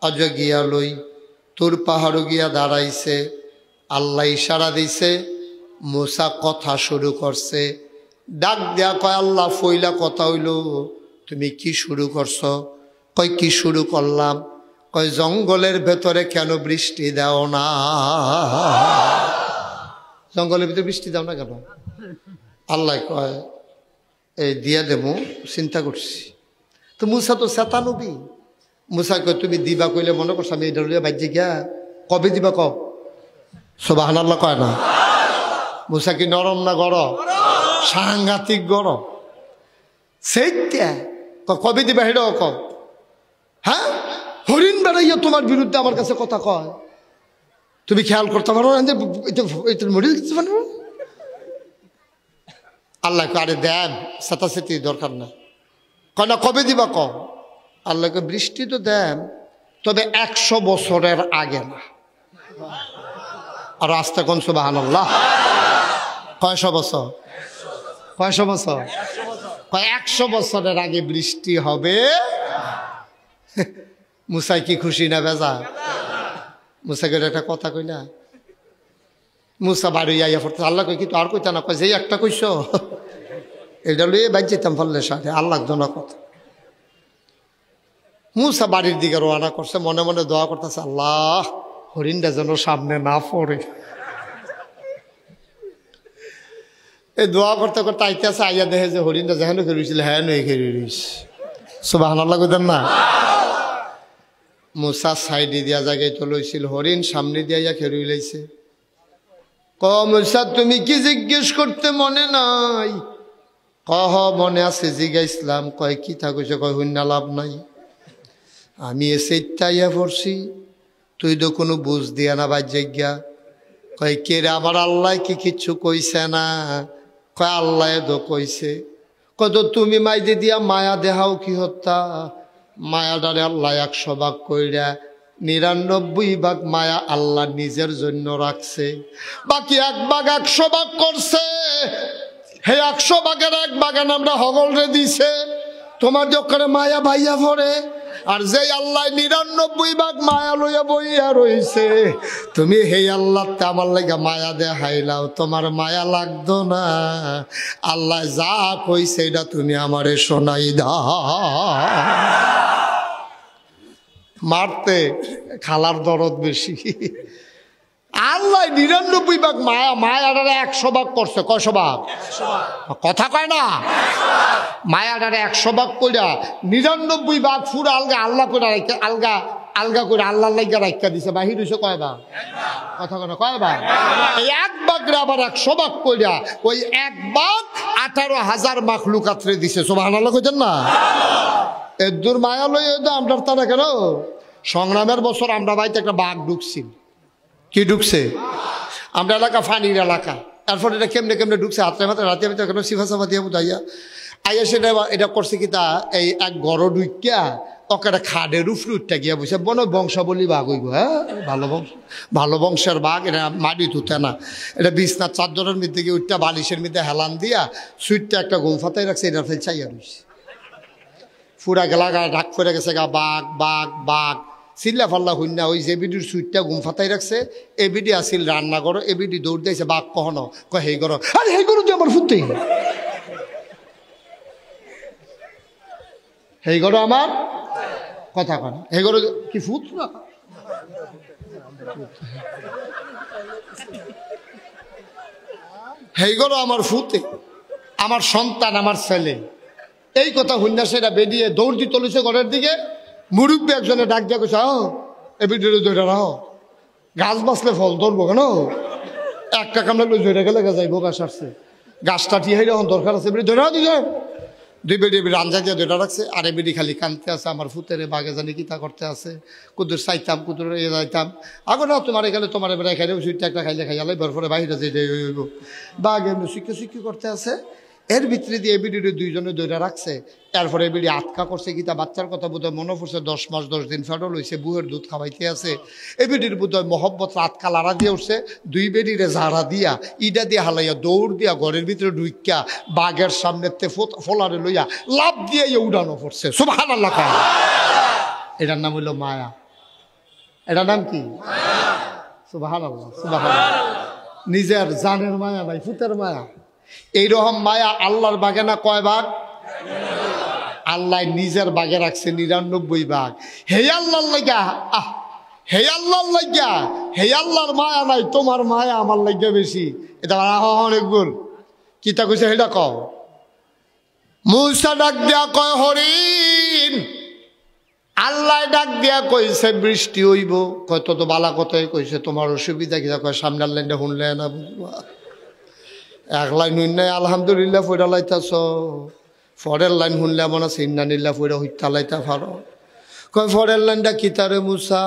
Speaker 1: আজ গিয়া লই তোর পাহাড় গিয়া দাঁড়াইছে। আল্লাহ ইশারা দিছে, মুসা কথা শুরু করছে। ডাক দেয়া কয় আল্লাহ ফইলা কথা হইল, তুমি কি শুরু করছো? কয় কি শুরু করলাম? কয় জঙ্গলের ভেতরে কেন বৃষ্টি দাও না? জঙ্গলের ভিতরে বৃষ্টি দাও না কেন? আল্লাহ কয় এই দিয়া দেবো, চিন্তা করছি। তো মুসা তো চেতা নবী। মুসা কয় তুমি দিবা কইলে মনে করছো আমি এটা লইয়া বাজ্যে গিয়া কবে দিবা কব? সুবহানাল্লাহ কয় না? মুসা কি নরম না গরম? সাংঘাতিক গরম। সেইটা কবে দিবা হেটাও কব। হ্যাঁ, হরিণ বেড়াইয়া তোমার বিরুদ্ধে আমার কাছে কথা কয়, তুমি খেয়াল করতে পারো না? মরে দিতে পারো? আল্লাহ আরে দেন, চেতাচেতি দরকার না। কয় না কবে দিবা কম। আল্লাহকে বৃষ্টি তো দেন, তবে 100 বছরের আগে না। আর আস্তে কোন সুবহানাল্লাহ। কয়শো বছর? কয়শো বছর? কয় 100 বছরের আগে বৃষ্টি হবে। মুসাই কি খুশি না বেজা? মুসা করে একটা কথা কই না, মুসা বাড়ি আইয়া পড়তে আল্লাহ কই কি তো আর কইতা না? কয় যে একটা কইস এটা লইয়ে বাইর যেতাম ফললে সাথে আল্লাহ জনা কথা। মুসা বাড়ির দিকে রওনা করছে, মনে মনে দোয়া করতেছে আল্লাহ হরিণটা যেন সামনে না পড়ে। এই দোয়া করতে করতে আইতে আছে, আইয়া দেখে যে হরিণটা যেখানে খেয়েছিল হ্যাঁ নই খেয়ে রইস। সুবহানাল্লাহ কইতেন না? মুসা সাইডে দিয়া জায়গায় তো লইছিল, হরিণ সামনে দিয়া খেয়ে লাইছে। ক মুসা তুমি কি জিজ্ঞেস করতে মনে নাই? কহ মনে আছে জিগাইছিলাম, কয় কি থাকুছে, কয় হইনা লাভ নাই, আমি এসেইয়া পড়ছি, তুই তো কোনো বুঝ দিয়া না বাজ্যা। কয় কে রে, আমার আল্লাহ কি কিচ্ছু কইছে না? কয় আল্লাহ তো কইছে। কত তুমি মাইদে দিয়া মায়া দেহাও কি হত্যা? মায়াডারে আল্লাহ 100 ভাগ কইরা 99 ভাগ মায়া আল্লাহ নিজের জন্য রাখছে, বাকি 1 ভাগ 100 ভাগ করছে। হে 100 ভাগের 1 ভাগের আমরা হগলরে দিছে, তোমার যখন মায়া ভাইয়া ভরে। আর যে আল্লাহ 99 ভাগ মায়া লইয়া বইয়া রইছে, তুমি হে আল্লাহ আমার লাগা মায়া দেখাইলাও, তোমার মায়া লাগতো না। আল্লাহ যা কইছে এটা তুমি আমারে শোনাই দাও। মারতে খালার দরদ বেশি। আল্লাহ 99 ভাগ মায়া, মায়াটারে 100 ভাগ করছে। কয়শো ভাগ? কথা কয় না, মায়াটারে 100 ভাগ কইরা 99 ভাগ পুরো আলগা আল্লাহ করে আলগা আলগা করে আল্লাহ লাইগা রাখা দিছে। বাহির হইছে কয় ভাগ? কথা কয় না, কয় ভাগ? এই 1 ভাগরে আবার 100 ভাগ কইরা ওই 1 ভাগ 18,000 মাখলুকাতরে দিছে। সুবহানাল্লাহ কইতেন না? এদুর মায়া লই আমরা তারা কেন সংগ্রামের বছর আমরা বাড়িতে একটা বাঘ ঢুকছি। কি ঢুকছে? আমরা এলাকা ফানির এলাকা। এরপর এটা কেমনে কেমনে ঢুকছে, হাতে মাত্র রাতে মাত্র কেন সিফা সাফা দিয়ে বুঝাইয়া আইয়া সেটা এটা করছে কি তা এই এক গড় ঢুকিয়া ওকে একটা খাডের উফরুটটা গিয়া বসে বন বংশাবলী বাঘ হইব। হ্যাঁ, ভালো বংশের বাঘ। এটা মাটি তুতে না, এটা বিছনার চাদরের মধ্যে গিয়ে উঠটা বালিশের মধ্যে হেলান দিয়া সুইটটা একটা গোল ফাতাই রাখছে, এটা ফেল চাইয়া রইছে। ফুরা গেলা গা ডাক করে গেছে গা বাঘ বাঘ বাঘ চিল্লা ফাল্লা হইনা। ওই যে বিডির সুইটটা গুম ফাতাই রাখছে, এ বিডি আসিল রান্না করো, এ বিডি দৌড় দিয়েছে বাঘ কখনো কয় হেই করো, আরে হেই করো তুই আমার ফুটতেই হেই করো আমার কথা কন, হেই করো কি ফুট না হেই করো আমার ফুতে, আমার সন্তান আমার ছেলে। এই কথা হইনা সেটা বেরিয়ে দৌড় দিয়ে চলেছে ঘরের দিকে। মুরব্বী একজনে ডাক দিয়া কইছে, এ বিডিরে দৌড়া রাখো, গাছ বাঁচলে ফল ধরবো কেন, একটা কামড়া জড়ে গেলে যাইবো, গাছ আসছে, গাছটা টিয়ে এখন দরকার আছে, ধরা দুজন দুই বেডি রাঞ্জা দিয়ে দুইটা রাখছে। আর এ বেডি খালি কানতে আছে, আমার ফুতের বাঘে জানি কিতা করতে আছে, কুদুর চাইতাম কুদুর এ যাইতাম। আগে না তোমার এখানে তোমার এবার খাইলে সুইটটা একটা খাইলে খাইলে পরে বাইরে যেটাই হইব। বাঘ এমনি শিক্ষি শিক্ষি করতে আছে। এর ভিতরে দিয়ে এবিডিরে দুইজনে দৈরা রাখছে। এরপরে এবিডি আটকা করছে কিতা বাচ্চার কথা বোধহয় মনে পড়ছে, 10 মাস 10 দিন ফেডল হয়েছে, বুয়ের দুধ খাওয়াইতে আছে। এবিডির বোধহয় মহব্বত আটকা লাড়া দিয়ে উঠছে, দুই বেডিরে ঝাড়া দিয়া ইটা দিয়ে হালাইয়া দৌড় দিয়া ঘরের ভিতরে ঢুকিয়া বাঘের সামনে ফোলারে লইয়া লাভ দিয়ে উড়ানো পড়ছে। সুবহানাল্লাহ। এটার নাম হইল মায়া। এটার নাম কি? সুবহানাল্লাহ সুবহানাল্লাহ। নিজের জানের মায়া নাই, ফুতের মায়া। এইরকম মায়া আল্লাহর বাগে না কয় ভাগ? আল্লাহ নিজের বাগে রাখছে 99 ভাগ। হে আল্লাহর লাগা, হে আল্লাহর লাগা, হে আল্লাহর মায়া নাই, তোমার মায়া আমার লাগা বেশি। এটা অনেক গুণ। কিতা কইছে সেটা কও। মূসা ডাক দিয়া কয় হরিণ, আল্লাহ ডাক দিয়া কইছে বৃষ্টি হইব। কত তো বালা কথাই কইছে, তোমার অসুবিধা কিনা? কয় সামনের লাইনটা শুনলে না বুঝবা, এক লাইন শুনলে আলহামদুলিল্লাহ ফইরা লাইতাছ, পরের লাইন শুনলে মনে আছে ইন্নানিল্লাহ ফইরা হইতা লাইতা পারো। কয় পরের লাইনটা কিতারে মুসা?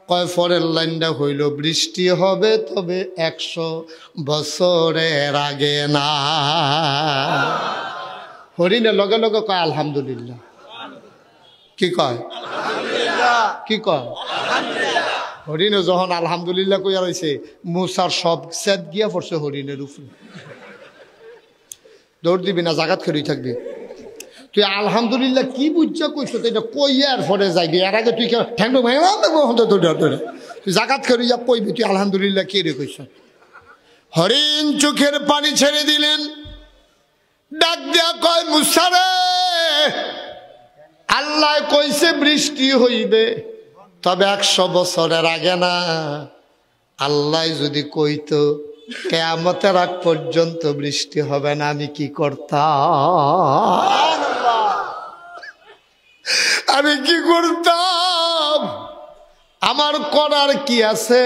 Speaker 1: কয় পরের লাইনটা হইল বৃষ্টি হবে তবে 100 বছরের আগে না। হরিণের লগে লগে কয় আলহামদুলিল্লাহ। কি কয়? কি কয়? হরিণে যখন আলহামদুলিল্লাহ কইয়া রয়েছে, মুসার সব সেদ গিয়া পড়ছে হরিণের উপরে। দৌড় দিবি না, জাগাত খেয়ে থাকবি। তুই আলহামদুলিল্লাহ কি বুঝছা কইছো, তো এটা কইয়ার পরে যাইবি। এর আগে তুই ঠ্যাংটো তুই জাগাত খেয়ে যা কইবি তুই আলহামদুলিল্লাহ কে রে কইছ। হরিণ চোখের পানি ছেড়ে দিলেন, ডাক দিয়া কয় মুসারে, আল্লাহ কইছে বৃষ্টি হইবে তবে 100 বছরের আগে না। আল্লাহ যদি কইতো কিয়ামতের আগ পর্যন্ত বৃষ্টি হবে না, আমি কি করতাম? আমি কি করতাম? আমার করার কি আছে?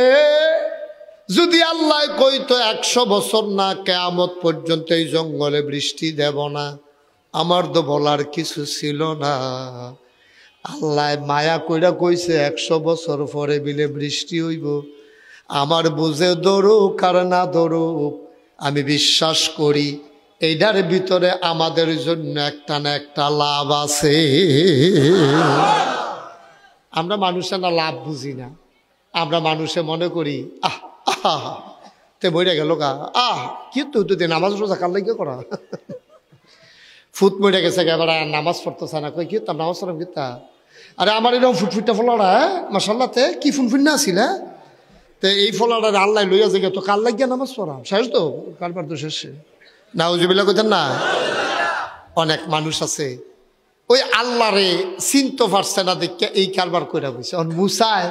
Speaker 1: যদি আল্লাহ কইতো 100 বছর না, কিয়ামত পর্যন্ত এই জঙ্গলে বৃষ্টি দেব না, আমার তো বলার কিছু ছিল না। আল্লাহ মায়া কইরা কইছে 100 বছর পরে বিলে বৃষ্টি হইব। আমার বুঝে দরুক আর না দরুক, আমি বিশ্বাস করি এইটার ভিতরে আমাদের জন্য একটা না একটা লাভ আছে। আমরা মানুষে না লাভ বুঝি না, আমরা মানুষে মনে করি আহ আহ তে বইরা গেল গা, আহ কিন্তু তুই নামাজ রোজা কার লাগে করা, ফুট মরে গেছে এবার নামাজ পড়তেছে না, কই কি তার নামাজ পড়াম কিতা, আরে আমার এরকম ফুটফুটটা ফলাটা মাসাল্লাতে কি ফুনফুন না আসিল, তো এই ফলাটা আল্লাহ লইয়া যে তো কার লাগিয়া নামাজ পড়া শেষ, তো কারবার তো শেষে না উজুবিল্লাহ কইতেন না। অনেক মানুষ আছে ওই আল্লাহরে চিনতে পারছে না দেখে এই কারবার কইরা বইছে। মুসায়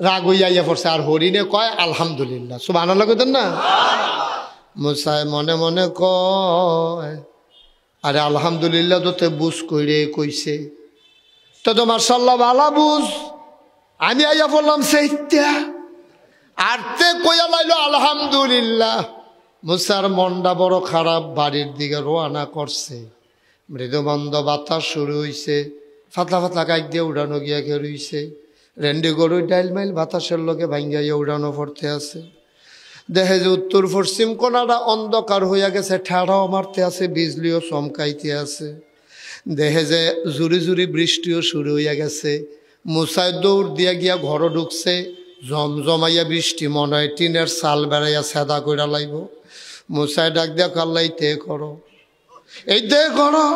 Speaker 1: রাগ হইয়া পড়ছে আর হরিণে কয় আলহামদুলিল্লাহ, সুবহানাল্লাহ কইতেন না। মুসায় মনে মনে কয় আরে আলহামদুলিল্লাহ তো তে বুঝ কইরে কইছে, তো মাশাআল্লাহ ভালা বুঝ, আমি আইয়া বললাম সেইটা আর তে কইয়া লাইলো আলহামদুলিল্লাহ। মুসার মনটা বড় খারাপ, বাড়ির দিকে রওনা করছে। মৃদুমন্দ বাতাস শুরু হইছে, ফাতলা ফাতলা কাক দিয়ে উড়ানো গিয়া কে রইছে, রেন্ডি গরুই ডাইল মাইল বাতাসের লোকে ভাঙ্গাইয়া উড়ানো পড়তে আছে। দেখে যে উত্তর পশ্চিম কোনাটা অন্ধকার হইয়া গেছে, ঠেড়াও মারতে আছে, বিজলিও চমকাইতে আছে। দেখে যে জুরি জুরি বৃষ্টিও শুরু হইয়া গেছে। মুসাই দৌড় দিয়া গিয়া ঘর ঢুকছে, জমজমাইয়া বৃষ্টি মনে হয় টিনের চাল বেড়াইয়া সেদা কইরা লাইব। মুসাই ডাক দিয়া কাল্লাই তে করো, এই তে করো,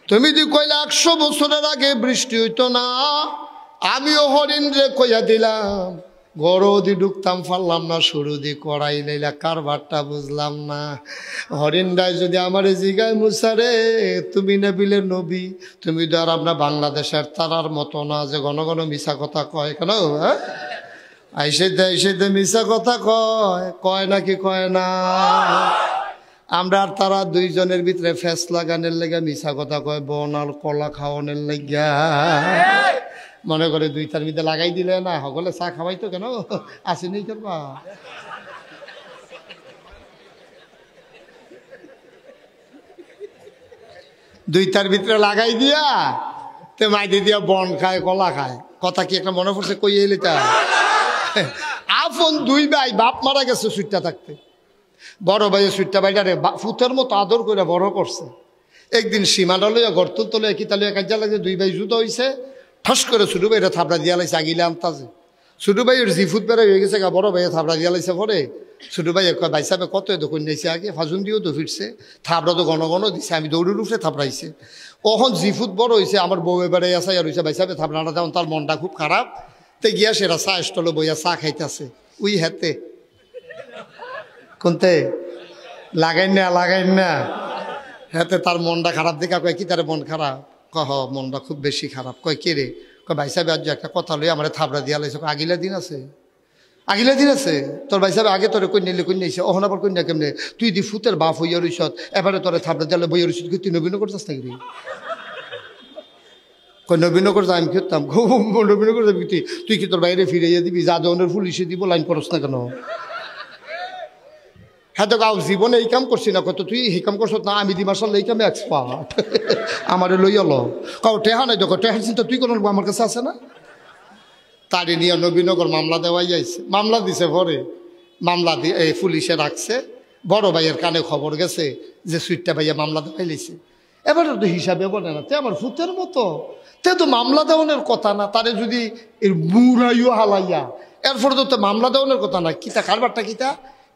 Speaker 1: তুমি দি কইলে 100 বছরের আগে বৃষ্টি হইতো না, আমিও হরিণ রে কইয়া দিলাম, গরো দি ঢুকতাম পারলাম না, শুরু দি করাই লাইলা, কারবারটা বুঝলাম না। হরিণটাই যদি আমার জিগায় মুসারে তুমি না বিলে নবী, তুমি তো আর আপনার বাংলাদেশের তারার মতো না যে ঘন ঘন মিশা কথা কয় কেন, হ্যাঁ আইসে দে মিশা কথা কয় নাকি কয় না। আমরা আর তারা দুইজনের ভিতরে ফেস লাগানোর লেগা মিশা কথা কয়, বন আর কলা খাওয়ানোর লেগা মনে করে 2-4 মিনিটে লাগাই দিলে না সকলে চা খাওয়াই তো কেন আসেনি করবা। 2-4 ভিতরে লাগাই দিয়া তে মাইদি দিয়া বন খায় কলা খায়, কথা কি একটা মনে পড়ছে কই এলি তা। আপন 2 ভাই, বাপ মারা গেছে সুইটটা থাকতে, বড় ভাইয়ের সুইটটা ভাইটারে ফুতের মতো আদর করে বড় করছে। একদিন সীমাটা লইয়া ঘর তুলতে লইয়া কিতা লইয়া কাজা লাগে, 2 ভাই জুতো হইছে, ঠাস করে ছোট ভাইরা থাবড়া দিয়া লাইছে, আগিলে আনতাছে। ছোট ভাইয়ের জিফুত বেড়াই হয়ে গেছে, বড় ভাইয়া থাবড়া দিয়া লাইছে। পরে ছোট ভাইয়ের কয় ভাই সাহেব কত দোকান নিয়েছে, আগে ফাজুন দিয়েও তো ফিরছে, থাবড়া তো ঘন ঘন দিছে, আমি দৌড়ের উপরে থাবড়াইছে। ওখন জিফুত বড় হয়েছে, আমার বউ বেড়াই আসে আর হয়েছে ভাই সাহেব থাবড়াটা যেমন, তার মনটা খুব খারাপ, তে গিয়া সেরা চা স্টলে বইয়া চা খাইতেছে। উই হেতে কোনতে লাগাই না হেতে তার মনটা খারাপ দেখা কয় কি তার মন খারাপ, কহ মনটা খুব বেশি খারাপ। কয় কে রে, কয় ভাই সাহেব আজ একটা কথা লই আমার থাবড়া দিয়া লাইছে। আগিলা দিন আছে, আগিলা দিন আছে, তোর ভাই সাহেব আগে তোরে কন্যা কন্যাইছে, অহন আবার কন্যা কেমনে, তুই দি ফুতের বাপ হইয়া রইছত, এবারে তোরে থাবড়া দিয়ালে বইয়া রইছত, তুই নবীন করছিস নাকি রে, কয় নবীন করছে আমি খেতাম, নবীন করে যাবি তুই কি তোর বাইরে ফিরাইয়া দিবি, যা ধরনের পুলিশে দিব লাইন করস না কেন। হ্যাঁ তো গাও জীবনে এই কাম করছি না, কত তুই এই কাম করছ না, আমি দি মার্শাল এই কামে এক্সপার্ট, আমারে লইয়া ল। কাউ টেহা নাই দেখো, টেহার চিন্তা তুই কোনো আমার কাছে আছে না। তারি নিয়ে নবীনগর মামলা দেওয়াই যাইছে, মামলা দিছে, পরে মামলা দিয়ে এই পুলিশে রাখছে। বড় ভাইয়ের কানে খবর গেছে যে সুইটটা ভাইয়া মামলা দেওয়াই লাইছে। এবারে তো হিসাবে বলে না, তে আমার ফুতের মতো, তে তো মামলা দেওয়ানোর কথা না, তারে যদি এর বুড়াইও হালাইয়া এরপরে তো মামলা দেওয়ানোর কথা না, কিতা কারবারটা কিতা।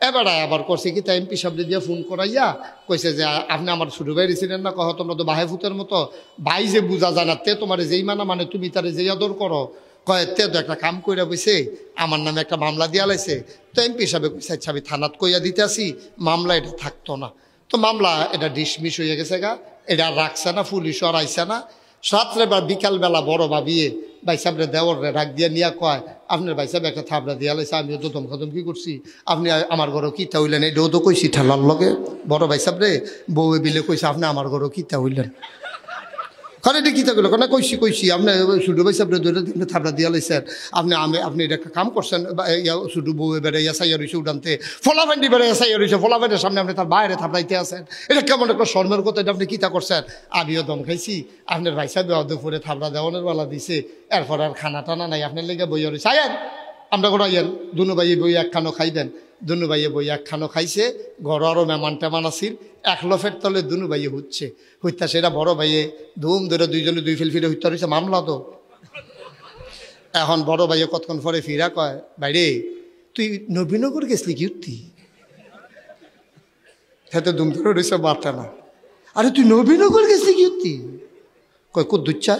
Speaker 1: এবারে আবার করছে কিতা এমপি সাহেব দিয়ে ফোন করাইয়া কইছে যে আপনি আমার ছোট ভাই ছিলেন না, কহ তোমরা তো বাহে ফুতের মতো, ভাই যে বুঝা জানা, তে তোমার যেই মানা মানে তুমি তারে যেই আদর করো, কয় তে তো একটা কাম কইরা বইছে, আমার নামে একটা মামলা দিয়া লাইছে। তো এমপি সাহেব কইছে আচ্ছা আমি থানাত কইয়া দিতে আসি, মামলা এটা থাকতো না। তো মামলা এটা ডিসমিস হয়ে গেছে গা, এটা রাখছে না, পুলিশও আর আইসে না। রাত্রে বা বিকালবেলা বড় ভাবিয়ে ভাই সাহেবরে দেওয়ারে রাখ দিয়া নিয়া কয় আপনার ভাই সাহেব একটা থাবড়া দিয়া লাইছে, আমিও তো ধমকি করছি, আপনি আমার ঘরও কিতা হইলেন, এটাও তো কইছি ঠেলার লগে। বড় ভাই সাহেব রে বউয়ে বিলে কইছে আপনি আমার ঘরও কিতা হইলেন। কারণ এটা কী থাকলো না কইছি আপনি ছোটো ভাই আপনি দুটো দিন থাপড়া দিয়া লাইছেন আপনি এটা কাম করছেন ছোটো বউ বেড়াইয়া সাইয়া রয়েছে উঠানতে ফলাফান্ডি বেড়াইয়া সাইয়া রয়েছে ফলাফান্ডের সামনে আপনি তার বাইরে থাপড়াইতে আছেন এটা কেমন একটা শর্মের কথা এটা আপনি কীটা করছেন আমিও দম খাইছি আপনার ভাই সাহেব দুপুরে থাপড়া দেওয়ানের বেলা দিছে এরপর আর খানা টানা নাই আপনার লেগে বইয়া রয়েছে আয়েন আমরা করে আইয়েন দুনু ভাইয়ে বই একখানো খাইবেন দুনু ভাইয়ে বই একখানো খাইছে ঘর আরও মেমান টেমান আসিল এক লফের তলে দুনু ভাইয়ে হচ্ছে হইতা সেটা বড় ভাইয়ে ধুম ধরে দুইজনে দুই ফিরে হইতে রয়েছে মামলা তো এখন বড় ভাইয়ে কতক্ষণ পরে ফিরা কয় বাইরে তুই নবীনগর গেছলি কি উঠতি হ্যাঁ তো ধুম ধরে রয়েছে বার্তা না আরে তুই নবীনগর গেছলি কি উঠতি কয় কুদ্দুচ্ছা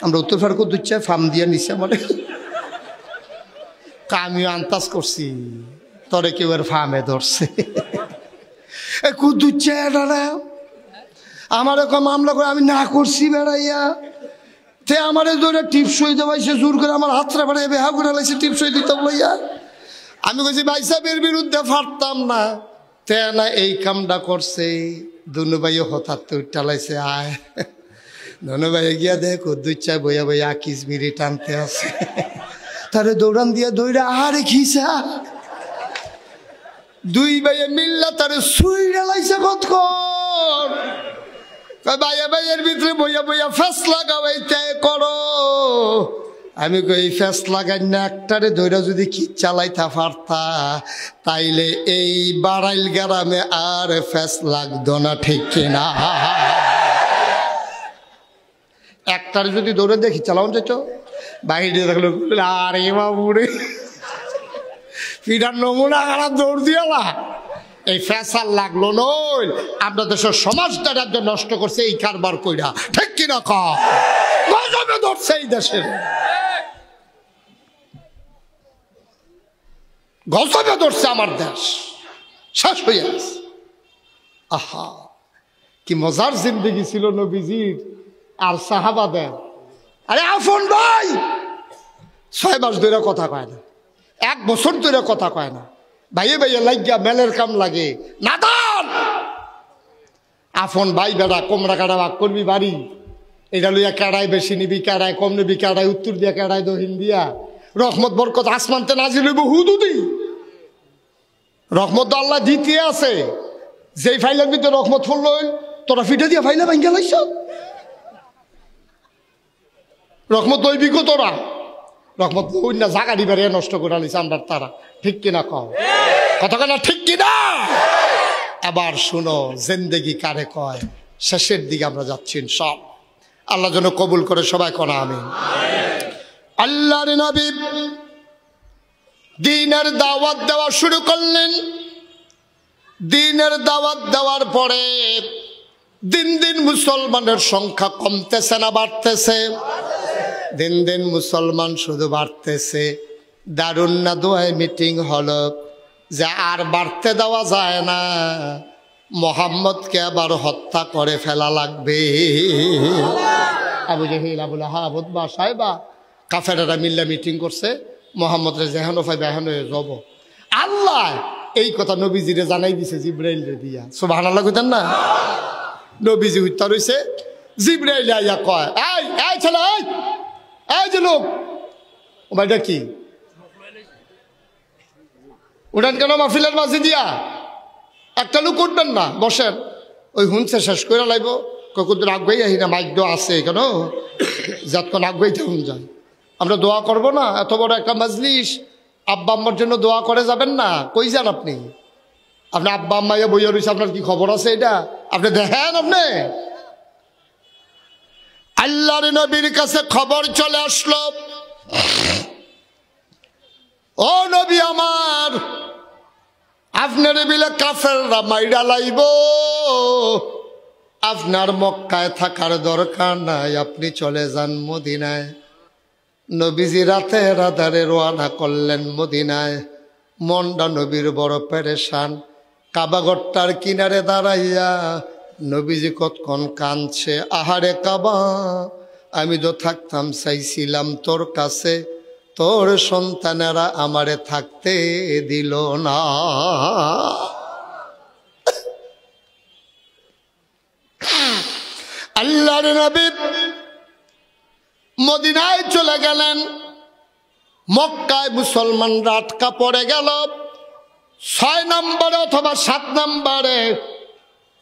Speaker 1: আমরা উত্তর ফার কুদ্দুচ্ছা ফার্ম দিয়ে নিছে আমার আমিও আন্তাজ করছি তরে কেউ আর ফার্মে ধরছে কুদ্দুচ্ছা দাদা আমার এখন মামলা করে আমি না করছি বেড়াইয়া তে আমার ধরে টিপসই দেওয়াইছে জোর করে আমার হাতটা বেড়াই বেহা করে লাইছে টিপসই দিতে বইয়া আমি বলছি ভাই সাহেবের বিরুদ্ধে ফাটতাম না তে না এই কামটা করছে দুনু ভাইও হঠাৎ উঠালাইছে আয় ধনু ভাই গিয়া দেখ কুদ্দুচ্ছা বইয়া বইয়া কিসমিরি টানতে আছে তারে দৌড়ান দিয়া দৌড়া আরে খিসা দুই ভাইয়ে মিল্লা তারে সুইড়া লাইছে কতক্ষণ ভাইয়া ভাইয়ের ভিতরে বইয়া বইয়া ফেস লাগাইতে করো আমি কই ফেস লাগাই না একটারে দৌড়া যদি কি চালাইতা পারতা তাইলে এই বাড়াইল গ্রামে আর ফেস লাগতো না ঠিক কিনা একটারে যদি দৌড়ে দেখি চালাও চাইছ বাইরে থাকলো আরে বাবুরে পিঠার নমুনা খারাপ দৌড় দিয়ালা এই ফ্যাসাল লাগলো নই আপনার দেশের সমাজটা রাজ্য নষ্ট করছে এই কারবার কইরা ঠিক কিনা গজবে ধরছে এই দেশের গজবে ধরছে আমার দেশ শেষ হয়ে গেছে আহা কি মজার জিন্দগি ছিল নবীজির আর সাহাবাদের আরে আফন ভাই 6 মাস ধরে কথা কয় না 1 বছর ধরে কথা কয় না ভাইয়ে ভাইয়ে লাগিয়া মেলের কাম লাগে নাদান আফন ভাই বেড়া কোমরা কাটা ভাগ করবি বাড়ি এটা লইয়া কেড়াই বেশি নিবি কেড়াই কম নিবি কেড়াই উত্তর দিয়া কেড়াই দক্ষিণ দিয়া রহমত বরকত আসমানতে নাজিল হইব হুদুদি রহমত আল্লাহ দিতে আছে যেই ফাইলের ভিতরে রহমত ফুল তোরা ফিটে দিয়া ফাইলে ভাঙ্গা লাইছ রহমত দইবি কো তোরা রহমত অন্য জাগা দিবারে নষ্ট করে আলিস আমরা তারা ঠিক কিনা কও কতখানা ঠিক কিনা আবার শুনো জিন্দেগি কারে কয় শেষের দিকে আমরা যাচ্ছি সব আল্লাহ যেন কবুল করে সবাই করা আমিন আল্লাহর নবী দ্বীনের দাওয়াত দেওয়া শুরু করলেন দ্বীনের দাওয়াত দেওয়ার পরে দিন দিন মুসলমানের সংখ্যা কমতেছে না বাড়তেছে দিন দিন মুসলমান শুধু বাড়তেছে দারুন না দোয়ায় মিটিং হলো যে আর বাড়তে দেওয়া যায় না মোহাম্মদকে আবার হত্যা করে ফেলা লাগবে আবু জাহিল আবুল আহাব উতবা সাহেবা কাফেরেরা মিল্লা মিটিং করছে মোহাম্মদরে যেহেন ফাইবে এখন যাব আল্লাহ এই কথা নবীজিরে জানাই দিছে জিব্রাইলরে দিয়া সুবহানাল্লাহ কইতেন না নবীজি উত্তর হইছে জিব্রাইল আইয়া কয় এই এই ছেলে এই যে লোক ও ভাইটা কি উঠান কেন মাহফিলের মাঝে দিয়া একটা লোক উঠবেন না বসেন ওই হুনছে শেষ করে লাইব কখন আগুয়াই আহি না মাইক দোয়া আছে কেন যতক্ষণ আগুয়াইতে হুন যায় আমরা দোয়া করব না এত বড় একটা মজলিস আব্বা আম্মার জন্য দোয়া করে যাবেন না কই যান আপনি আপনার আব্বা আম্মাইয়া বইয়া রয়েছে আপনার কি খবর আছে এটা আপনি দেখেন আপনি আল্লাহর নবীর কাছে খবর চলে আসলো ও নবী আমার আপনার বিলে কাফেররা মাইরা লাইব আপনার মক্কায় থাকার দরকার নাই আপনি চলে যান মদিনায় নবীজি রাতের আধারে রওনা করলেন মদিনায় মনটা নবীর বড় পেরেশান কাবাগরটার কিনারে দাঁড়াইয়া নবীজি কতক্ষণ কাঁদছে আহারে কাবা আমি তো থাকতাম চাইছিলাম তোর কাছে তোর সন্তানেরা আমারে থাকতে দিল না আল্লাহর নবী মদিনায় চলে গেলেন। মক্কায় মুসলমানরা আটকা পড়ে গেল। 6 নম্বরে অথবা 7 নম্বরে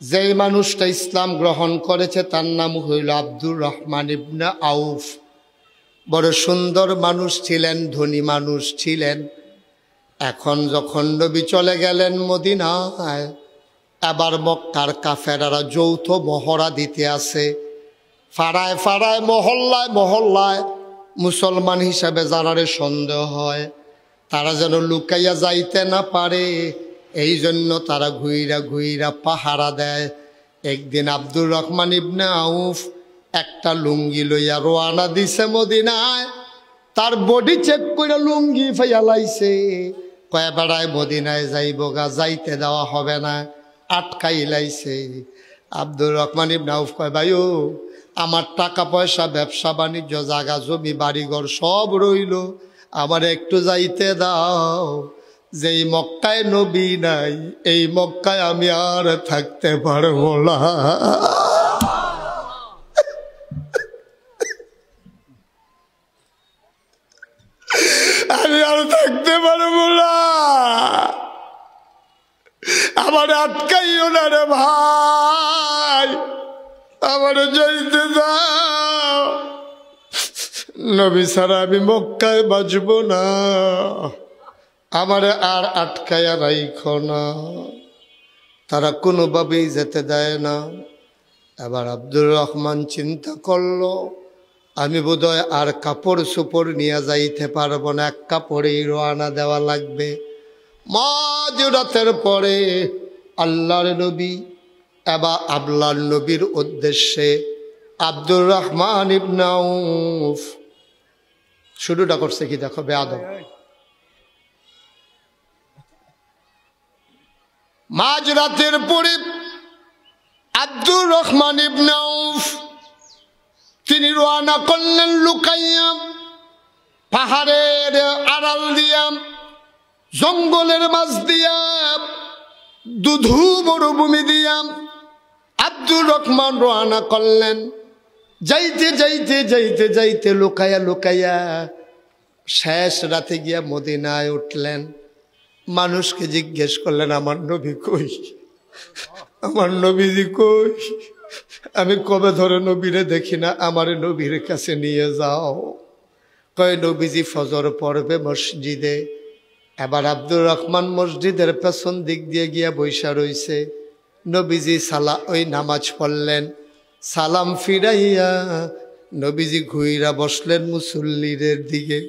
Speaker 1: যেই মানুষটা ইসলাম গ্রহণ করেছে তার নাম হইল আব্দুর রহমান ইবনে আউফ। বড় সুন্দর মানুষ ছিলেন, ধনী মানুষ ছিলেন। এখন যখন নবী চলে গেলেন মদিনায়, আবার মক্কার কাফেরারা যৌথ মহড়া দিতে আছে। ফাড়ায় ফাড়ায়, মহল্লায় মহল্লায় মুসলমান হিসাবে যারারে সন্দেহ হয় তারা যেন লুকাইয়া যাইতে না পারে, এই জন্য তারা ঘুইরা ঘুইরা পাহারা দেয়। একদিন আব্দুর রহমান ইবনে আউফ একটা লুঙ্গি লইয়া রওনা দিছে মদিনায়। তার বডি চেক করে লুঙ্গি ফেলাইছে। কয়ে বেড়ায় মদিনায় যাইব গা, যাইতে দেওয়া হবে না, আটকাই লাইছে। আব্দুর রহমান ইবনে আউফ কয়, ভাইও আমার টাকা পয়সা, ব্যবসা বাণিজ্য, জায়গা জমি, বাড়িঘর সব রইল, আমার একটু যাইতে দাও। যেই মক্কায় নবী নাই এই মক্কায় আমি আর থাকতে পারবো না। আমি আর থাকতে পারবো না, আমার আটকাইও না রে ভাই, আমার যাইতে দাও। নবী ছাড়া আমি মক্কায় বাঁচব না, আমারে আর আটকায়া রাইখো না। তারা কোনোভাবেই যেতে দেয় না। এবার আব্দুর রহমান চিন্তা করলো, আমি বোধহয় আর কাপড় চোপড় নিয়ে যাইতে পারবো না, এক কাপড়েই রওনা দেওয়া লাগবে। মাঝরাতের পরে আল্লাহর নবী এবার আল্লাহর নবীর উদ্দেশ্যে আব্দুর রহমান ইবনে আউফ শুরুটা করছে কি দেখো, বেয়াদব। মাঝরাতের পরে আব্দুর রহমান ইবনে আউফ তিনি রওনা করলেন লুকাইয়া, পাহাড়ের আড়াল দিয়া, জঙ্গলের মাঝ দিয়া, দুধু মরুভূমি দিয়া আব্দুর রহমান রওনা করলেন। যাইতে যাইতে যাইতে যাইতে লুকাইয়া লুকাইয়া শেষ রাতে গিয়া মদিনায় উঠলেন। মানুষকে জিজ্ঞেস করলেন, আমার নবী কই, আমার নবীজি কই, আমি কবে ধরে নবীরে দেখি না, আমার নবীর কাছে নিয়ে যাও। কয় নবীজি ফজর পড়বে মসজিদে। এবার আব্দুর রহমান মসজিদের পেছন দিক দিয়ে গিয়া বৈশা রইছে। নবীজি ওই নামাজ পড়লেন, সালাম ফিরাইয়া নবীজি ঘুইরা বসলেন মুসল্লিদের দিকে,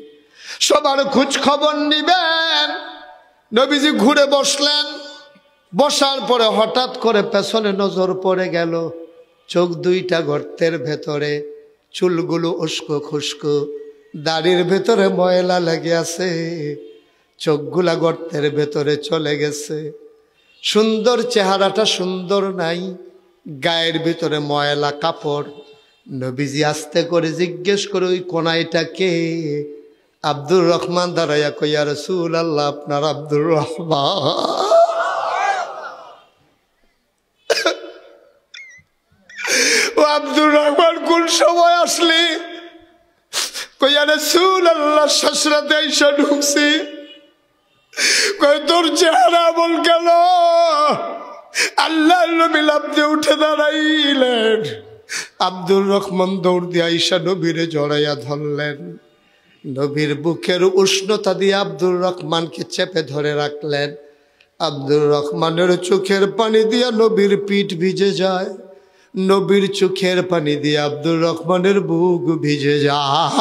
Speaker 1: সবার খোঁজ খবর নিবেন। নবীজি ঘুরে বসলেন। বসার পরে হঠাৎ করে পেছনে নজর পড়ে গেল, চোখ দুইটা গর্তের ভেতরে, চুলগুলো উস্কো খুস্কো, দাড়ির ভেতরে ময়লা লেগে আছে, চোখগুলা গর্তের ভেতরে চলে গেছে। সুন্দর চেহারাটা সুন্দর নাই, গায়ের ভিতরে ময়লা কাপড়। নবীজি আস্তে করে জিজ্ঞেস করে, ওই কোনাইটা কে? আব্দুর রহমান দাঁড়াইয়া কইয়া, রাসূলুল্লাহ আপনার আব্দুর রহমান। ও আব্দুর রহমান কোন সময় আসলি? কইয়া রাসূলুল্লাহ শ্বশুরাতে আইসা ঢুকছি। কই তোর চেহারা বল গেল? আল্লাহর নবী লাফ দিয়ে উঠে দাঁড়াইলেন। আব্দুর রহমান দৌড় দিয়ে আইসা নবীরে জড়াইয়া ধরলেন। নবীর বুকের উষ্ণতা দিয়ে আব্দুর রহমানকে চেপে ধরে রাখলেন। আব্দুর রহমানের চোখের পানি দিয়া নবীর পিঠ ভিজে যায়, নবীর চোখের পানি দিয়ে আব্দুর রহমানের বুক ভিজে যায়।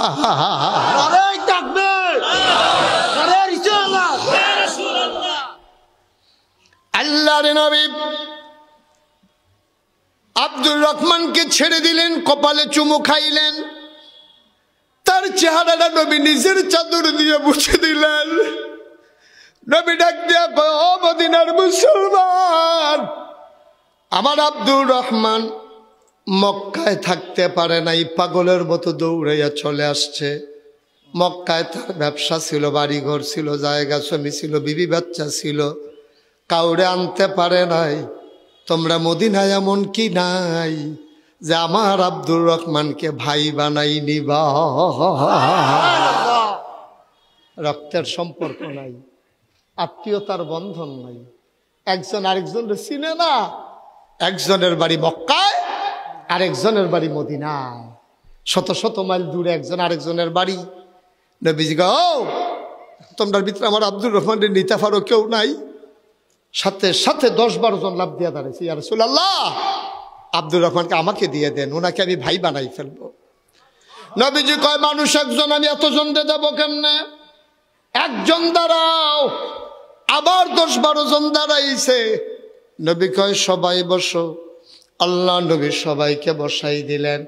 Speaker 1: আল্লাহর নবী আব্দুর রহমানকে ছেড়ে দিলেন, কপালে চুমু খাইলেন। তার চেহারাটা নবী নিজের চাদর দিয়ে মুছে দিলেন। নবী ডাক দিয়া কয়, ও মদিনার মুসলমান, আমার আব্দুর রহমান মক্কায় থাকতে পারে নাই, পাগলের মতো দৌড়াইয়া চলে আসছে। মক্কায় তার ব্যবসা ছিল, বাড়িঘর ছিল, জায়গা জমি ছিল, বিবি বাচ্চা ছিল, কাউরে আনতে পারে নাই। তোমরা মদিনায় এমন কি নাই যে আমার আব্দুর রহমানকে ভাই বানাই নিবা। রক্তের সম্পর্ক নাই, আত্মীয়তার বন্ধন নাই, একজন আরেকজনের চিনে না। একজনের বাড়ি মক্কায়, আরেকজনের বাড়ি মদিনায়, শত শত মাইল দূরে একজন আরেকজনের বাড়ি। নবীজি গো, তোমরার ভিতরে আমার আব্দুর রহমানের নিতে পারো কেউ নাই? সাথে সাথে 10-12 জন লাভ দিয়ে দাঁড়িয়েছে, ইয়া রাসূলুল্লাহ আব্দুর রহমানকে আমাকে দিয়ে দেন, ওনাকে আমি ভাই বানাই ফেলবো। নবীজি কয়, মানুষ একজন, আমি এতজন দিয়ে দেবো কেমনে? একজন দাঁড়াও। আবার 10-12 জন দাঁড়াইছে। নবী কয়, সবাই বসো। আল্লাহ নবী সবাইকে বসাই দিলেন।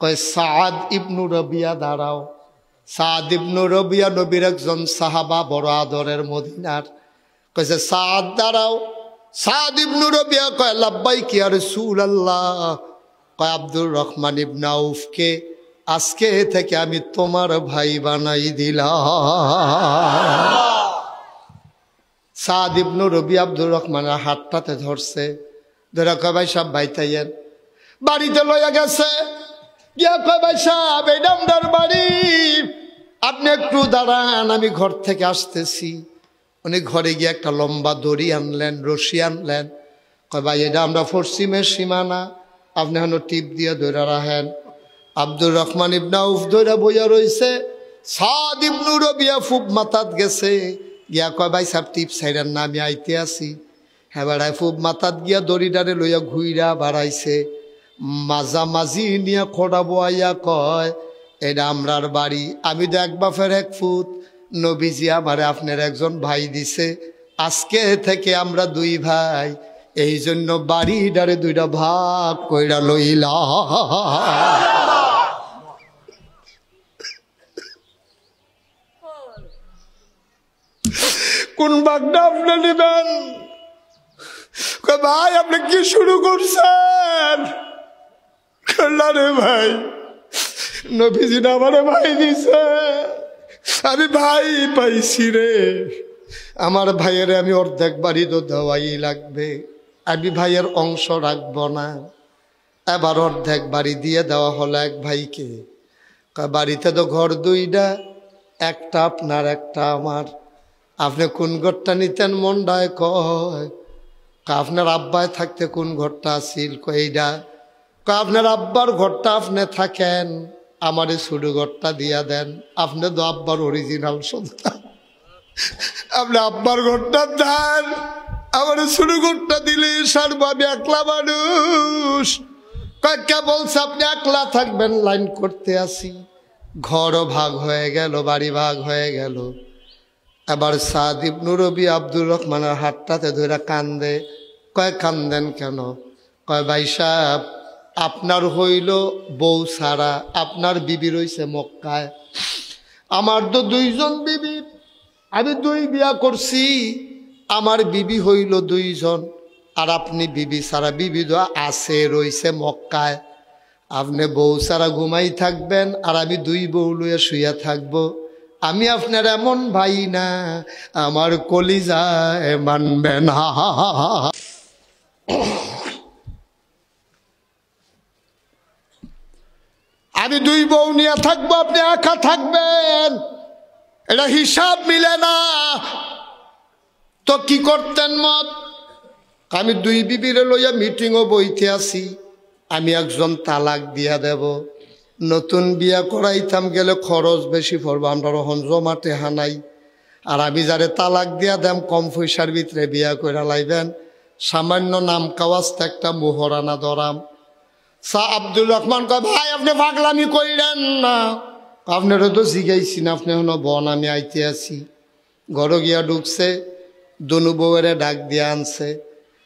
Speaker 1: কয়, সাদ ইবনু রবিয়া দাঁড়াও। সাদ ইবনু রবিয়া নবীর একজন সাহাবা, বড় আদরের মদিনার। কয়েছে, সাদ দাঁড়াও। সাদ ইবনু রবিয়া কয়, লাব্বাইকা ইয়া রাসূলুল্লাহ। কয়, আব্দুর রহমান ইবনে আউফকে আজকে থেকে আমি তোমার ভাই বানাই দিলাম। সাদ ইবনু রবি আব্দুর রহমানের হাতটাতে ধরছে, ধরে কয়, ভাই সাহেব বাইতাইয়েন। বাড়িতে লইয়া গেছে, গিয়া কয়, ভাই সাহেব এই নামদার বাড়ি, আপনি একটু দাঁড়ান, আমি ঘর থেকে আসতেছি। উনি ঘরে গিয়ে একটা লম্বা দড়ি আনলেন, রশি আনলেন। কয়, ভাই এটা আমরা পশ্চিমের সীমানা, আপনি এখন টিপ দিয়ে ধরে রাখেন। আব্দুর রহমান ইবনে আউফ ধরে বইয়া রইছে। সাদ ইবনু রবিয়া ফুব মাথাত গেছে, গিয়া কয়, ভাই সাহেব টিপ সাইডার না, আমি আইতে আসি। হ্যাঁ বেড়ায় ফুব মাথাত গিয়া দড়িটারে লইয়া ঘুইরা বাড়াইছে। মাঝামাঝি নিয়ে খোড়া বোয়াইয়া কয়, এটা আমরার বাড়ি, আমি তো এক বাপের এক ফুট। নবীজি আমারে আপনার একজন ভাই দিছে, আজকে থেকে আমরা 2 ভাই, এই জন্য বাড়িটারে 2টা ভাগ কইরা লইলা। কোন ভাগটা আপনি নেবেন? ভাই আপনি কি শুরু করছেন? রে ভাই, নবীজি না আমারে ভাই দিছে, আমি ভাই পাইছি রে। আমার ভাইয়ের আমি অর্ধেক বাড়ি তো দেওয়াই লাগবে, আমি ভাইয়ের অংশ রাখবো না। এবার অর্ধেক বাড়ি দিয়ে দেওয়া হলো এক ভাইকে। বাড়িতে তো ঘর 2টা, একটা আপনার একটা আমার। আপনি কোন ঘরটা নিতেন? মন্ডায় কয়। আপনার আব্বায় থাকতে কোন ঘরটা আসিল? কইডা। আপনার আব্বার ঘরটা আপনি থাকেন, আমার এই ছোট ঘরটা দিয়া দেন, আপনি তো আব্বার অরিজিনাল সন্তান, আপনি আব্বার ঘরটা দেন, আমার ছোট ঘরটা দিলে সারবো, আমি একলা মানুষ। কয়েকটা বলছে আপনি একলা থাকবেন, লাইন করতে আসি। ঘরও ভাগ হয়ে গেল, বাড়ি ভাগ হয়ে গেল। এবার সাদ ইবনু রবি আব্দুর রহমানের হাতটাতে ধরে কান্দে। কয়, কান্দেন কেন? কয়, ভাই সাহেব আপনার হইল বউ ছাড়া, আপনার বিবি রইছে মক্কায়, আমার তো 2 জন বিবি, আমি 2 বিয়া করছি, আমার বিবি হইল 2 জন, আর আপনি বিবি ছাড়া, বিবি তো আছে রইছে মক্কায়। আপনি বউ ছাড়া ঘুমাই থাকবেন, আর আমি 2 বউ লইয়া শুইয়া থাকবো। আমি আপনার এমন ভাই না, আমার কলিজায় মানবে না। আমি 2 বউ নিয়ে থাকবো, আপনি একা থাকবেন, এটা হিসাব মিলে না। তো কি করতেন মত? আমি 2 বিবিরে লইয়া মিটিংও বইতে আসি, আমি একজন তালাক দিয়া দেব। নতুন বিয়া করাইতাম গেলে খরচ বেশি পড়বো, আমরা রহন জমাতে হানাই। আর আমি যারে তালাক দিয়া দেম, কম পয়সার ভিতরে বিয়া করে লাইবেন, সামান্য নাম কাওয়াজতে একটা মোহরানা ধরাম। আব্দুর রহমান কয়, ভাই আপনি পাগলামি কইলেন না, আপনারও তো জিগাইছি না, আপনি এখন বন, আমি আইতে আছি। ঘরে গিয়া ঢুকছে, 2 বউয়েরে ডাক দিয়া আনছে।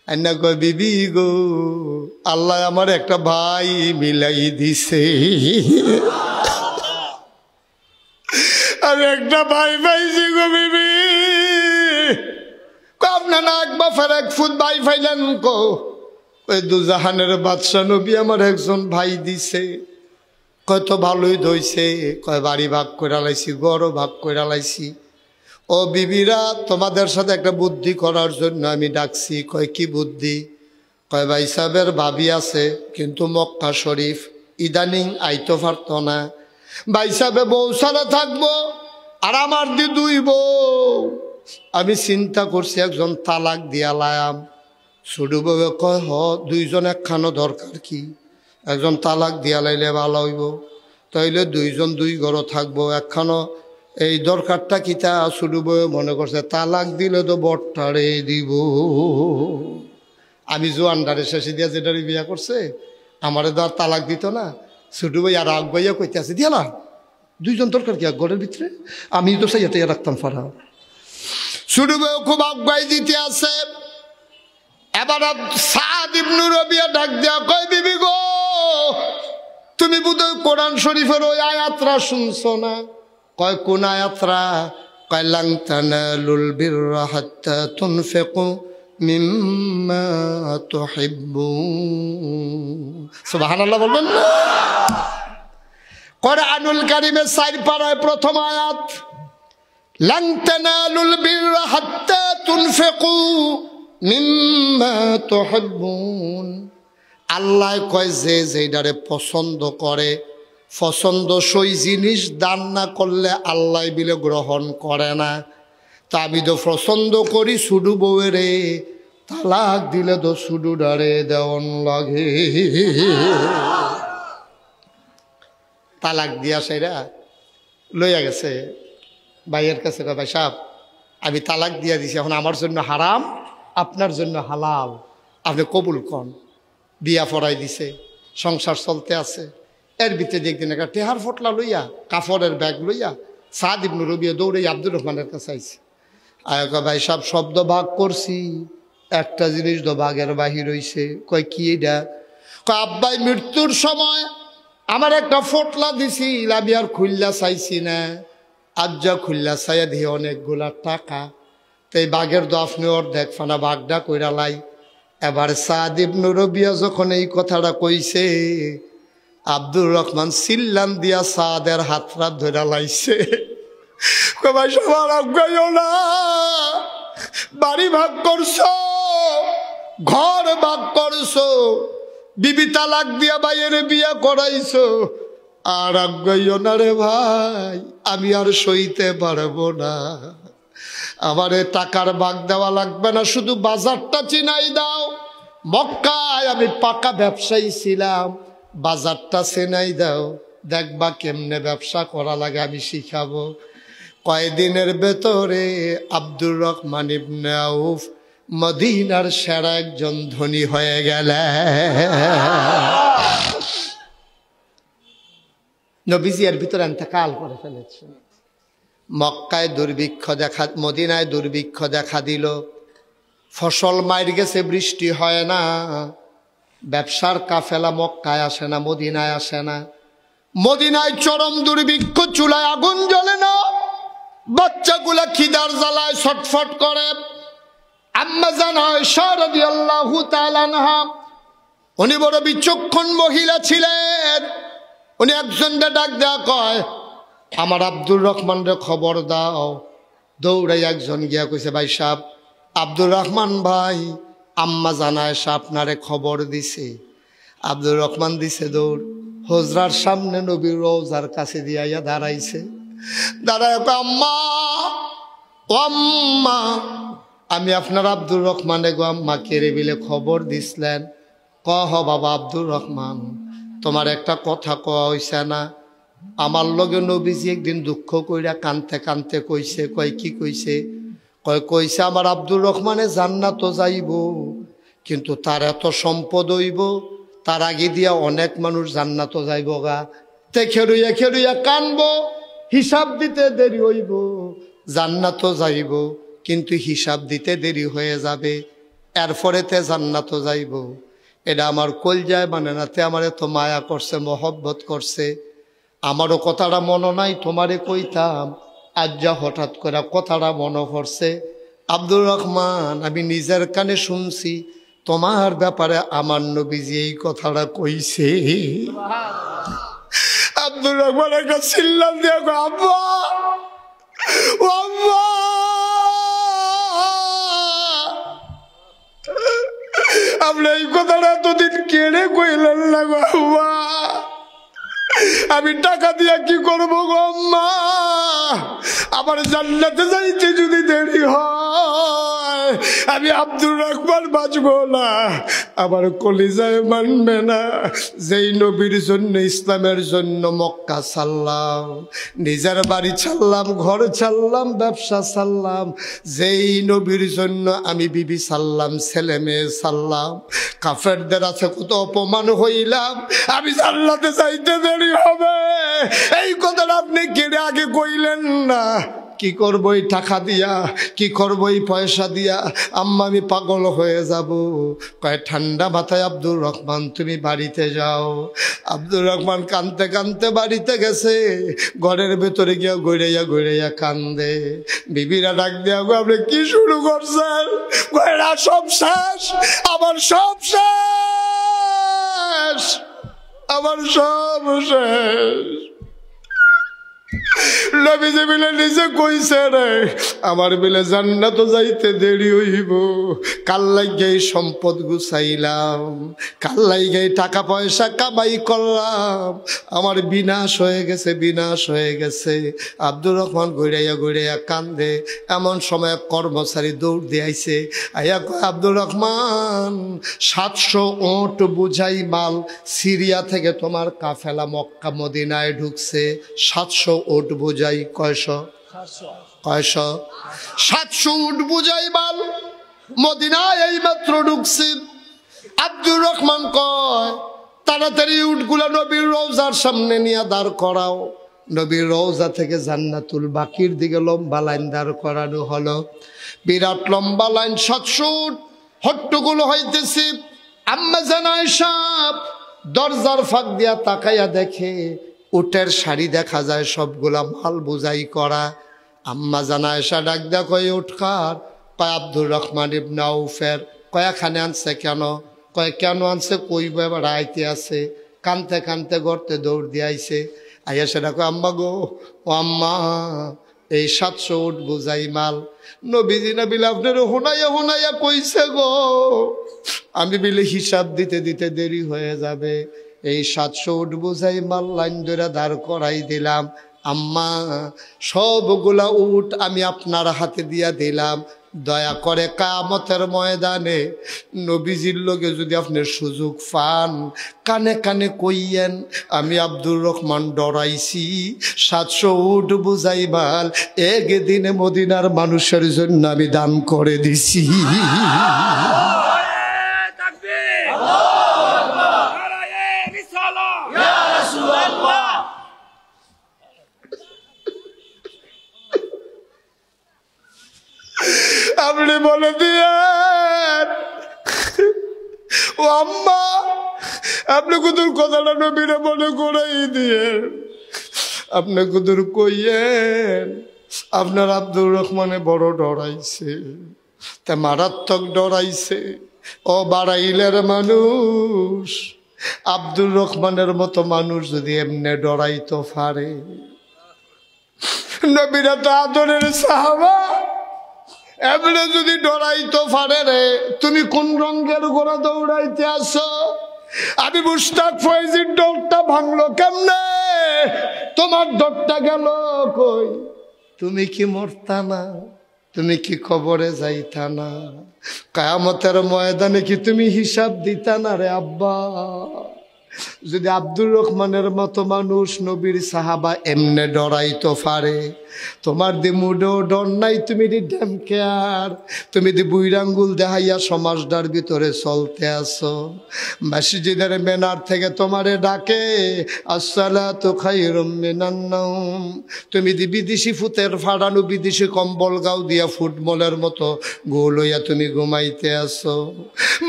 Speaker 1: আইনা কয়, বিবি গো, আল্লাহ আমার একটা ভাই মিলাই দিছে, আমি একটা ভাই পাইছি গো বিবি। আপনার না এক বাপের এক ফুট ভাই পাইলেন কো? ওই 2 জাহানের বাদশা নবী আমার একজন ভাই দিছে। কয়, তো ভালোই ধইছে। কয়, বাড়ি ভাগ করে লাইছি, ঘরও ভাগ করে লাইছি। ও বিবিরা, তোমাদের সাথে একটা বুদ্ধি করার জন্য আমি ডাকছি। কয়, কি বুদ্ধি? কয় ভাই সাহেবের ভাবি আছে কিন্তু মক্কা শরীফ ইদানিং আইতে পারত না। ভাই সাহেবে বউ ছাড়া থাকবো আর আমার দি দুই বউ। আমি চিন্তা করছি একজন তালাক দিয়া লায়াম। ছোট বউ কয় হ দুইজন একখানো দরকার কি, একজন তালাক দিয়া লাইলে ভালো হইব, তাইলে দুইজন দুই ঘর থাকবো একখানো এই দরকারটা কিতা। ছোট বউ মনে করছে তালাক দিলে তো বট্টারে দিব। আমি জোয়ানদারে শেষে দিয়া যেটারে বিয়া করছে আমারে তো আর তালাক দিত না। ছোট ভাই আর আগ ভাইয়া কইতে আছে দিয়া না দুইজন দরকার কি ঘরের ভিতরে, আমি তো সেই এটাই রাখতাম ফারা। ছোট ভাই খুব আগ্রহ দিতে আছে। এবার সাদ ইবনে রবিয়া ডাক দেয়া কয় বিবি গো তুমি বোধহয় কোরআন শরীফের ওই আয়াতরা শুনছো না? কয় কোন আয়াতরা? কয় লাং তানালুল বিররা হাত্তা তুনফিকু মিম্মা তুহিব্বুন। সুবহানাল্লাহ বলবেন না? কোরআনুল কারীমের 4 পারায় প্রথম আয়াত লাং তানালুল বিররা হাত্তা তুনফিকু মিম্মা তুহিব্বুন। আল্লাহ কয় যে যেইটারে পছন্দ করে, পছন্দসই জিনিস দান না করলে আল্লাহ বিলে গ্রহণ করে না। তা আমি তো পছন্দ করি সুডু বউরে, তালাক দিলে তো সুডু ডারে দেওয়ান লাগে। তালাক দিয়া সেরা লইয়া গেছে ভাইয়ের কাছে, ভাই সাহেব আমি তালাক দিয়া দিছি, এখন আমার জন্য হারাম আপনার জন্য হালাল, আপনি কবুল কন। বিয়া পড়াই দিছে, সংসার চলতে আছে। এর ভিতরে একদিন একটা টেহার ফটলা লইয়া কাপড়ের ব্যাগ লইয়া সাদ ইবনে রবিয়া দৌড়ে আব্দুর রহমানের কাছে আইছে। আয়কা ভাই সব শব্দ ভাগ করছি, একটা জিনিস তো ভাগের বাহির হইছে। কয় কি এটা? কয় আব্বাই মৃত্যুর সময় আমার একটা ফটলা দিছি, আমি আর খুললা চাইছি না, আজ যা খুললা চাইয়া দিয়ে অনেকগুলা টাকা। তো এই বাঘের তো আপনি অর্ধেক ফানা বাঘটা কইরা লাই। এবার সাদ ইবনে রবিয়া যখন এই কথাটা কইছে আব্দুর রহমান সিল্লান দিয়া সাদের হাতটা ধরে লাইছে। ভাই সবার আজ্ঞাইও না, বাড়ি ভাগ করছো, ঘর ভাগ করছো, বিবি তালাক দিয়া ভাইয়ের বিয়া করাইছো, আর আজ্ঞাইও না রে ভাই, আমি আর সইতে পারবো না। আমারে টাকার ভাগ দেওয়া লাগবে না, শুধু বাজারটা চিনাই দাও। মক্কায় আমি পাকা ব্যবসায়ী ছিলাম, বাজারটা চেনাই দাও, দেখবা কেমনে ব্যবসা করা লাগে আমি শিখাবো। কয়েকদিনের ভেতরে আব্দুর রহমান ইবনে আউফ মদিনার সেরা একজন ধনী হয়ে গেলেন। নবীজি এর ভিতরে ইন্তেকাল করে ফেলেছেন। মক্কায় দুর্ভিক্ষ দেখা, মদিনায় দুর্ভিক্ষ দেখা দিল, ফসল মাইর গেছে, বৃষ্টি হয় না, ব্যবসার কাফেলা মক্কায় আসে না, মদিনায় আসে না। মদিনায় চরম দুর্ভিক্ষ, চুলায় আগুন জ্বলে না, বাচ্চাগুলা খিদার জ্বালায় ছটফট করে। আম্মা জান আয়েশা রাদিয়াল্লাহু তাআলা আনহা, উনি বড় বিচক্ষণ মহিলা ছিলেন। উনি একজনকে ডাক দেয়া কয় আমার আব্দুর রহমানরে খবর দাও। দৌড়াই একজন গিয়া কইছে ভাই সাহেব আব্দুর রহমান ভাই আম্মা জান আয়েশা আপনারে খবর দিছে। আব্দুর রহমান দিছে দৌড়, হুজরার সামনে নবীর রওজার কাছে দিয়া দাঁড়াইছে। দাঁড়ায় আম্মা, ও আম্মা, আমি আপনার আব্দুর রহমানে গো আম্মা কেড়ে বিলে খবর দিছিলেন। কহ বাবা আব্দুর রহমান, তোমার একটা কথা কওয়া হইছে না? আমার লগে নবীজি একদিন দুঃখ কইরা কানতে কানতে কইছে। কয় কি কইছে? কইছে আমার আব্দুর রহমানে জান্নাত যাইব, কিন্তু তার এত সম্পদ হইব, তার আগে দিয়া অনেক মানুষ জান্নাত যাইব গা। তে খেরুইয়া খেরুইয়া কানবো, হিসাব দিতে দেরি হইব, জান্নাত যাইব কিন্তু হিসাব দিতে দেরি হয়ে যাবে, এরপরে তে জান্নাত যাইব। এটা আমার কলজায় মানে না, তে আমার এত মায়া করছে, মহব্বত করছে। আমারও কথাটা মনে নাই, তোমারে কইতাম, আজ যা হঠাৎ করে কথাটা মনে পড়ছে। আব্দুর রহমান, আমি নিজের কানে শুনছি তোমার ব্যাপারে আমার নবীজি এই কথাটা কইছে। আব্দুর রহমান একটা চিল্লাম দিয়ে আব্বা, ও আব্বা, আপনি এই কথাটা এতদিন কেড়ে কইলেন না গো আম্মা। আমি টাকা দিয়া কি করবো গো আম্মা? আমার জান্নাতে যাইতে যদি দেরি হয় আমি আব্দুর রহমান বাঁচবো না। আমার কলিজায় মানবে না। যেই নবীর জন্য, ইসলামের জন্য মক্কা ছাড়লাম, নিজের বাড়ি ছাড়লাম, ঘর ছাড়লাম, ব্যবসা ছাড়লাম, যেই নবীর জন্য আমি বিবি ছাড়লাম, ছেলে মেয়ে ছাড়লাম, কাফেরদের আছে কত অপমান হইলাম, আমি জান্নাতে যাইতে দেরি হবে। এই কথাটা আপনি কেড়ে আগে কইলেন না। কি করবো এই টাকা দিয়া, কি করবো এই পয়সা দিয়া? আম্মা আমি পাগল হয়ে যাব। কয় ঠান্ডা মাথায় আব্দুর রহমান তুমি বাড়িতে যাও। আব্দুর রহমান কানতে কানতে বাড়িতে গেছে। ঘরের ভেতরে গিয়া গড়াইয়া গড়াইয়া কান্দে। বিবিরা ডাক দিয়া, গো আপনি কি শুরু করছেন? গয়রা সব শেষ, আমার সব শেষ, আমার সব শেষ। নবীজি বিলে নিজে কইছে রে, আমার বিলে জান্নাত যাইতে দেরি হইব। কাল লাইগাই সম্পদ গুছাইলাম, কাল লাইগাই টাকা পয়সা কামাই করলাম, আমার বিনাশ হয়ে গেছে, বিনাশ হয়ে গেছে। আব্দুর রহমান ঘুরাইয়া ঘুরাইয়া কান্দে। এমন সময় কর্মচারী দৌড় দিয়েছে। আইয়া কয়, আব্দুর রহমান 700 ওট বুঝাই মাল সিরিয়া থেকে তোমার কাফেলা মক্কা মদিনায় ঢুকছে। 700 ওট বুঝাই কয়শো? 700 উট বুঝাই মাল মদিনায় এই মাত্র ঢুকছে। আব্দুর রহমান কয়, তাড়াতাড়ি উটগুলা নবীর রওজার সামনে নিয়ে দাঁড় করাও। নবীর রওজা থেকে জান্নাতুল বাকির দিকে লম্বা লাইন দাঁড় করানো হলো। বিরাট লম্বা লাইন, 700 উট হট্টগোল হইতেছে। আম্মা জান আয়েশা দরজার ফাঁক দিয়া তাকাইয়া দেখে উটের শাড়ি দেখা যায়, সবগুলা মাল বোঝাই করা। আম্মা জান আয়েশা ডাক দেয়া, কয় উটকার? কয় আব্দুর রহমান ইবনে আউফের। কয়খানে আনছে? কেন? কয় কেন আনছে? কইব এবার আইতে আছে। কানতে কানতে গর্তে দৌড় দিয়ে আইছে। আইয়া সেটা কয়, আম্মা গো, ও আম্মা, এই 700 উট বোঝাই মাল নবীজি না বিলে আপনার হুনাইয়া হুনাইয়া কইছে গো, আমি বিলে হিসাব দিতে দিতে দেরি হয়ে যাবে। এই 700 উট বোঝাই মাল লাইন ধরে দাঁড় করাই দিলাম। আম্মা, সবগুলা উট আমি আপনার হাতে দিয়া দিলাম। দয়া করে কিয়ামতের ময়দানে নবীজির লগে যদি আপনি সুযোগ পান, কানে কানে কইয়েন আমি আব্দুর রহমান ডরাইছি, 700 উট বুঝাই মাল একদিনে মদিনার মানুষের জন্য আমি দান করে দিছি। আপনি বলে দিয়েন, ও আম্মা, আপনি কুদুর কথাটা নবীরে মনে করাই দিয়ে, আপনি কুদুর কইয়েন আপনার আব্দুর রহমানে বড় ডরাইছে, তা মারাত্মক ডরাইছে। ও বাড়াইলের মানুষ, আব্দুর রহমানের মতো মানুষ যদি এমনি ডরাইতে পারে, নবীরা তো আদরের সাহাবা, এমনি যদি ডরাইতে পারে রে, তুমি কোন রঙের ঘোড়া দৌড়াইতে আসো? আমি মুশতাক ফয়েজির ডরটা ভাঙলো কেমনে? তোমার ডরটা গেল কই? তুমি কি মরতা না? তুমি কি কবরে যাইতা না? কিয়ামতের ময়দানে কি তুমি হিসাব দিতা না রে আব্বা? যদি আব্দুর রহমানের মতো মানুষ, নবীর সাহাবা এমনে ডরাইতে পারে, তোমার দি মুডেও ডর নাই, তুমি দি ডেমকেয়ার, তুমি দি বুইরাঙ্গুল দেখাইয়া সমাজটার ভিতরে চলতে আসো। মসজিদের মেনার থেকে তোমারে ডাকে আসসালাতু খায়রুম মিনান নাওম, তুমি দি বিদেশি ফুতের ফাড়ানো বিদেশি কম্বল গাও দিয়া ফুটবলের মতো গোল হইয়া তুমি ঘুমাইতে আসো।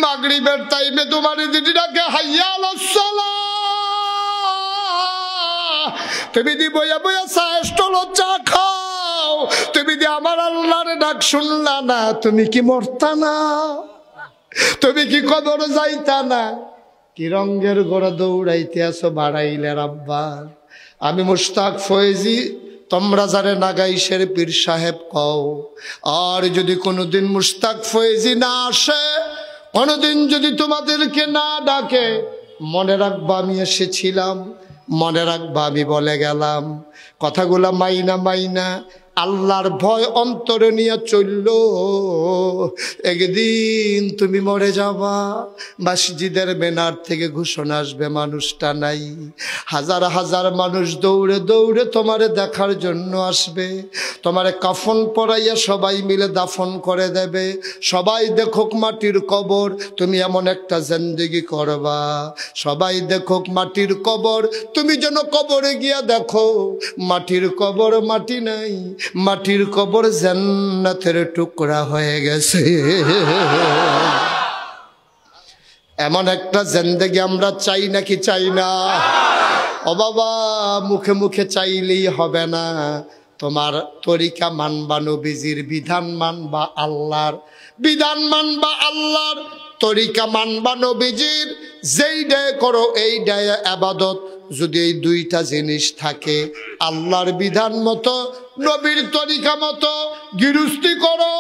Speaker 1: মাগরিবের টাইমে তোমারে দিদি ডাকে হাইয়া আলাস সালাহ, তুমি দি বইয়া বইয়া চায়ের চা খাও, তুমি দি আমার আল্লাহর ডাক শুনলা না? তুমি কি মরতা না? তুমি কি কবরে যাইতা না? কি রঙের ঘোড়া দৌড়াইতে আসো বাড়াইলের আব্বা? আমি মুশতাক ফয়েজি, তোমরা যারে নাগাইশের পীর সাহেব কও, আর যদি কোনোদিন মুশতাক ফয়েজি না আসে, কোনদিন যদি তোমাদেরকে না ডাকে মনে রাখবা আমি এসেছিলাম, মনে রাখবা আমি বলে গেলাম। কথাগুলা মাইনা মাইনা আল্লাহর ভয় অন্তরে নিয়ে চলল। একদিন তুমি মরে যাবা, মসজিদের মিনার থেকে ঘোষণা আসবে মানুষটা নাই। হাজার হাজার মানুষ দৌড়ে দৌড়ে তোমারে দেখার জন্য আসবে। তোমারে কাফন পরাইয়া সবাই মিলে দাফন করে দেবে। সবাই দেখুক মাটির কবর, তুমি এমন একটা জিন্দেগি করবা সবাই দেখুক মাটির কবর, তুমি যেন কবরে গিয়া দেখো মাটির কবর মাটি নাই, মাটির কবর জান্নাতের টুকরা হয়ে গেছে। এমন একটা জিন্দেগি আমরা চাই নাকি চাই না? ও বাবা, মুখে মুখে চাইলেই হবে না। তোমার তরিকা মানবা, নবীজির বিধান মানবা, আল্লাহর বিধান মানবা, আল্লাহর তরিকা মানবা, নবীজির যেই ডায় করো এই ডায় আবাদত। যদি এই দুইটা জিনিস থাকে, আল্লাহর বিধান মতো নবীর তরিকা মতো গৃহস্থী করো,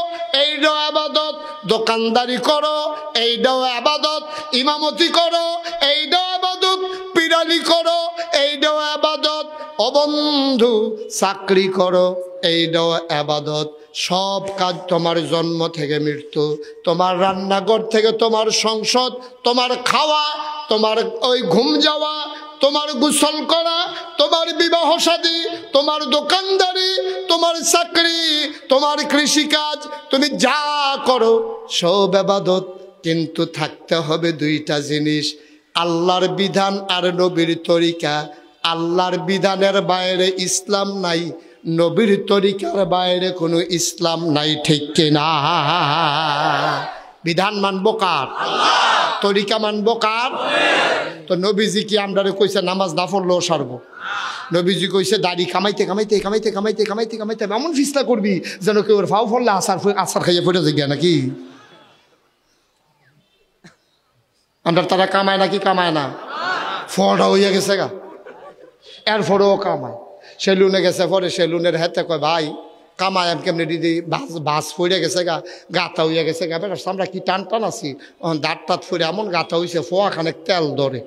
Speaker 1: এইটাও আবাদত। দোকানদারি করো, এইটাও আবাদত। ইমামতি করো, এইটাও আবাদত। পিরালি করো, এইটাও আবাদত। ও বন্ধু, চাকরি করো, এইটাও আবাদত। সব কাজ তোমার জন্ম থেকে মৃত্যু, তোমার রান্নাঘর থেকে তোমার সংসদ, তোমার খাওয়া, তোমার ওই ঘুম যাওয়া, তোমার গোসল করা, তোমার বিবাহ শাদী, তোমার দোকানদারি, তোমার চাকরি, তোমার কৃষিকাজ, তুমি যা করো সব ইবাদত। কিন্তু থাকতে হবে দুইটা জিনিস, আল্লাহর বিধান আর নবীর তরিকা। আল্লাহর বিধানের বাইরে ইসলাম নাই, নবীর তরিকার বাইরে কোনো ইসলাম নাই, ঠিক কিনা? বিধান মানবো কার? তরিকা মানবো কার? তো নবীজি কি আমরা কইছে নামাজ না পড়লেও সারবো? নবীজি কইছে দাড়ি কামাইতে কামাইতে কামাইতে কামাইতে কামাইতে কামাইতে এমন ফিসলা করবি যেন কেউ ওর ফাও ফললে আসার খাইয়ে পড়ে যায় নাকি? আমরা তারা কামায় নাকি কামায় না? ফড়া হইয়া গেছে গা, এরপরেও কামায়। সেলুনে গেছে, পরে সেলুনের হাতে কয় ভাই কামায় আমি কেমনি দিদি, বাস ফুড়ে গেছে গা, গাতা হইয়া গেছে গা, বেটা আমরা কি টান টান আছি, দাঁত টাত ফুড়ে এমন গাতা হয়েছে ফোয়া খানে তেল ধরে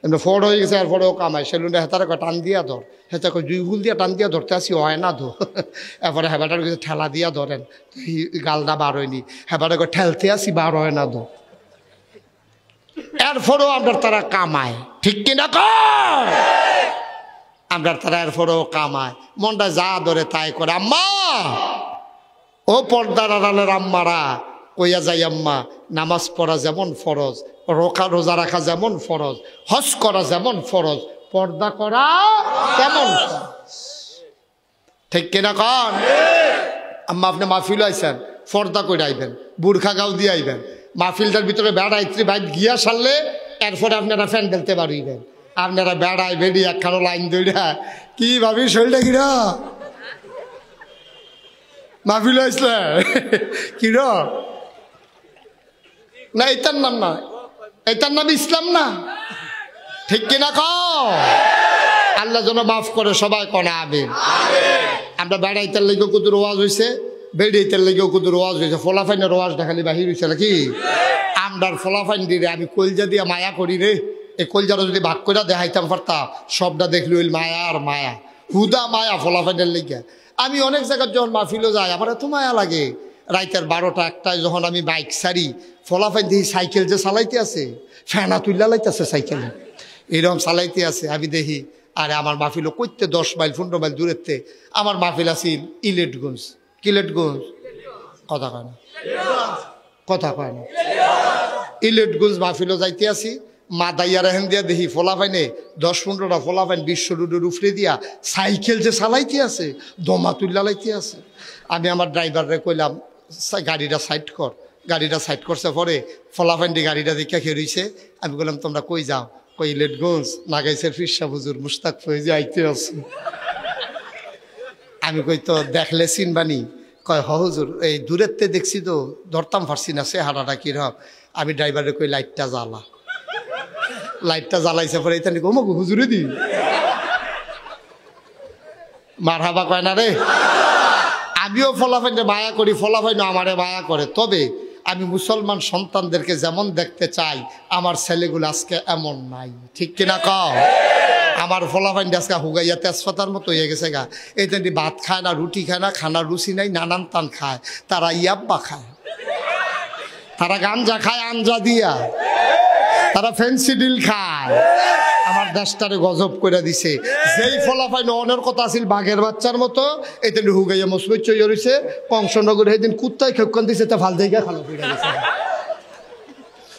Speaker 1: এমনি ফোড় হয়ে গেছে। এরপরেও কামায়। সেলুনের হেতারে কয় টান দিয়া ধর, হেতে কয় 2 হুল দিয়া টান দিয়া ধরতে আসি হয় না ধো। এরপরে হেবাটার কাছে ঠেলা দিয়া ধরেন, গালটা বার হয়নি। হেবাটা কয় ঠেলতে আসি বার হয় না ধো। এরপরেও আমরা তারা কামায়, ঠিক কিনা কয়? আমরা তারা এরপরেও কামায়, মনটা যা ধরে তাই করে। আম্মা, ও পর্দার আড়ালের আম্মারা, কইয়া যাই আম্মা, নামাজ পড়া যেমন ফরজ, রোজা রাখা যেমন ফরজ, হজ করা যেমন ফরজ, পর্দা করা তেমন ফরজ, ঠিক কিনা কন? আম্মা, আপনি মাহফিল আইছেন, পর্দা করে আইবেন, বুরখা গাও দিয়ে আইবেন। মাহফিলটার ভিতরে বেড়াইত্রী বাইক গিয়া সারলে এরপরে আপনারা ফ্যান ঢেলতে পারিবেন। আপনারা বেড়াই বেড়ি একখানো লাইন দৌড়া কি ভাবি শরীরটা কিরা মাহফিল আসলে কির না, এটার নাম না, এটার নাম ইসলাম না, ঠিক কিনা কও? আল্লাহ যেন মাফ করে সবাই কনা আমিন। আমরা বেড়াইতার লেগেও কুদুর ওয়াজ হয়েছে, বেড়াইতার লেগেও কুদুর ওয়াজ হয়েছে, ফলাফাইনের ওয়াজটা খালি বাহির হয়েছে নাকি? আমরার ফলাফাইন দিলে আমি কলজা দিয়া মায়া করি রে, এই কলজাটা যদি ভাগ করে দেখাইতাম পারতাম, সবটা দেখলি ওই মায়া আর মায়া, হুদা মায়া ফলাফাইনের লেগে। আমি অনেক জায়গায় যখন মাহফিলও যাই, আমার এত মায়া লাগে। রাইতের 12টা 1টায় যখন আমি বাইক সারি, ফলাফাইন দেখি সাইকেল যে চালাইতে আছে, ফেনা তুল্লা লাইতেছে সাইকেলে, এরকম চালাইতে আছে। আমি দেখি আরে আমার মাহফিলও করতে 10 মাইল 15 মাইল দূরেতে আমার মাহফিল আছে ইলেটগঞ্জ। কিলেটগঞ্জ কথা কয় না, কথা কয় না, ইলেটগঞ্জ মাহফিলও যাইতে আসি। মাদাইয়ার হেন দিয়া দেখি ফলাফাইনে 10-15টা ফলাফাইন 20 রোডের উফরে দিয়া সাইকেল যে চালাইতে আছে, দমা তুল্লা লাইতে আছে। আমি আমার ড্রাইভাররে কইলাম গাড়িটা সাইড কর, গাড়িটা সাইড করছে। পরে ফলাফাইন দিয়ে গাড়িটা দেখে খেয়েছে। আমি বললাম তোমরা কই যাও? কই ইলেটগঞ্জ নাগাইছের ফিরসা হুজুর মুস্তাক ফৈজি আইতে আছে। আমি কই তো দেখলে চিনবানি? কয় হ হুজুর, এই দূরেরতে দেখছি তো ধরতাম পারছি না সে হাঁটাটা কিরকম। আমি ড্রাইভারে কই লাইটটা জ্বালা, লাইটটা জ্বালাইছে। পরে এটা নিকো আমাকে হুজুরে দি মারহাবা কয় না রে। আমিও ফলাফাইনে মায়া করি, ফলাফাইন আমারে মায়া করে। তবে আমি মুসলমান সন্তানদেরকে যেমন দেখতে চাই আমার ছেলেগুলো আজকে এমন নাই, ঠিক কিনা কও? আমার ফলাফাইন আজকে হুগাইয়া তেজপাতার মতো হয়ে গেছে গা। এই তেমনি ভাত খায় না, রুটি খায় না, খানার রুচি নাই, নানান তান খায়। তারা ইয়াব্বা খায়, তারা গাঞ্জা খায় আঞ্জা দিয়া, তারা ফেন্সিডিল খায়। আমার দেশটারে গজব করে দিছে। যেই ফলাফাইন অনের কথা আছিল বাঘের বাচ্চার মতো, এই তেমনি হুগাইয়া মসমুচ চইয়া রয়েছে। কংসনগর সেদিন কুত্তায় খেপকান দিছে, তা ফাল দিয়ে খালো ফিরে গেছে।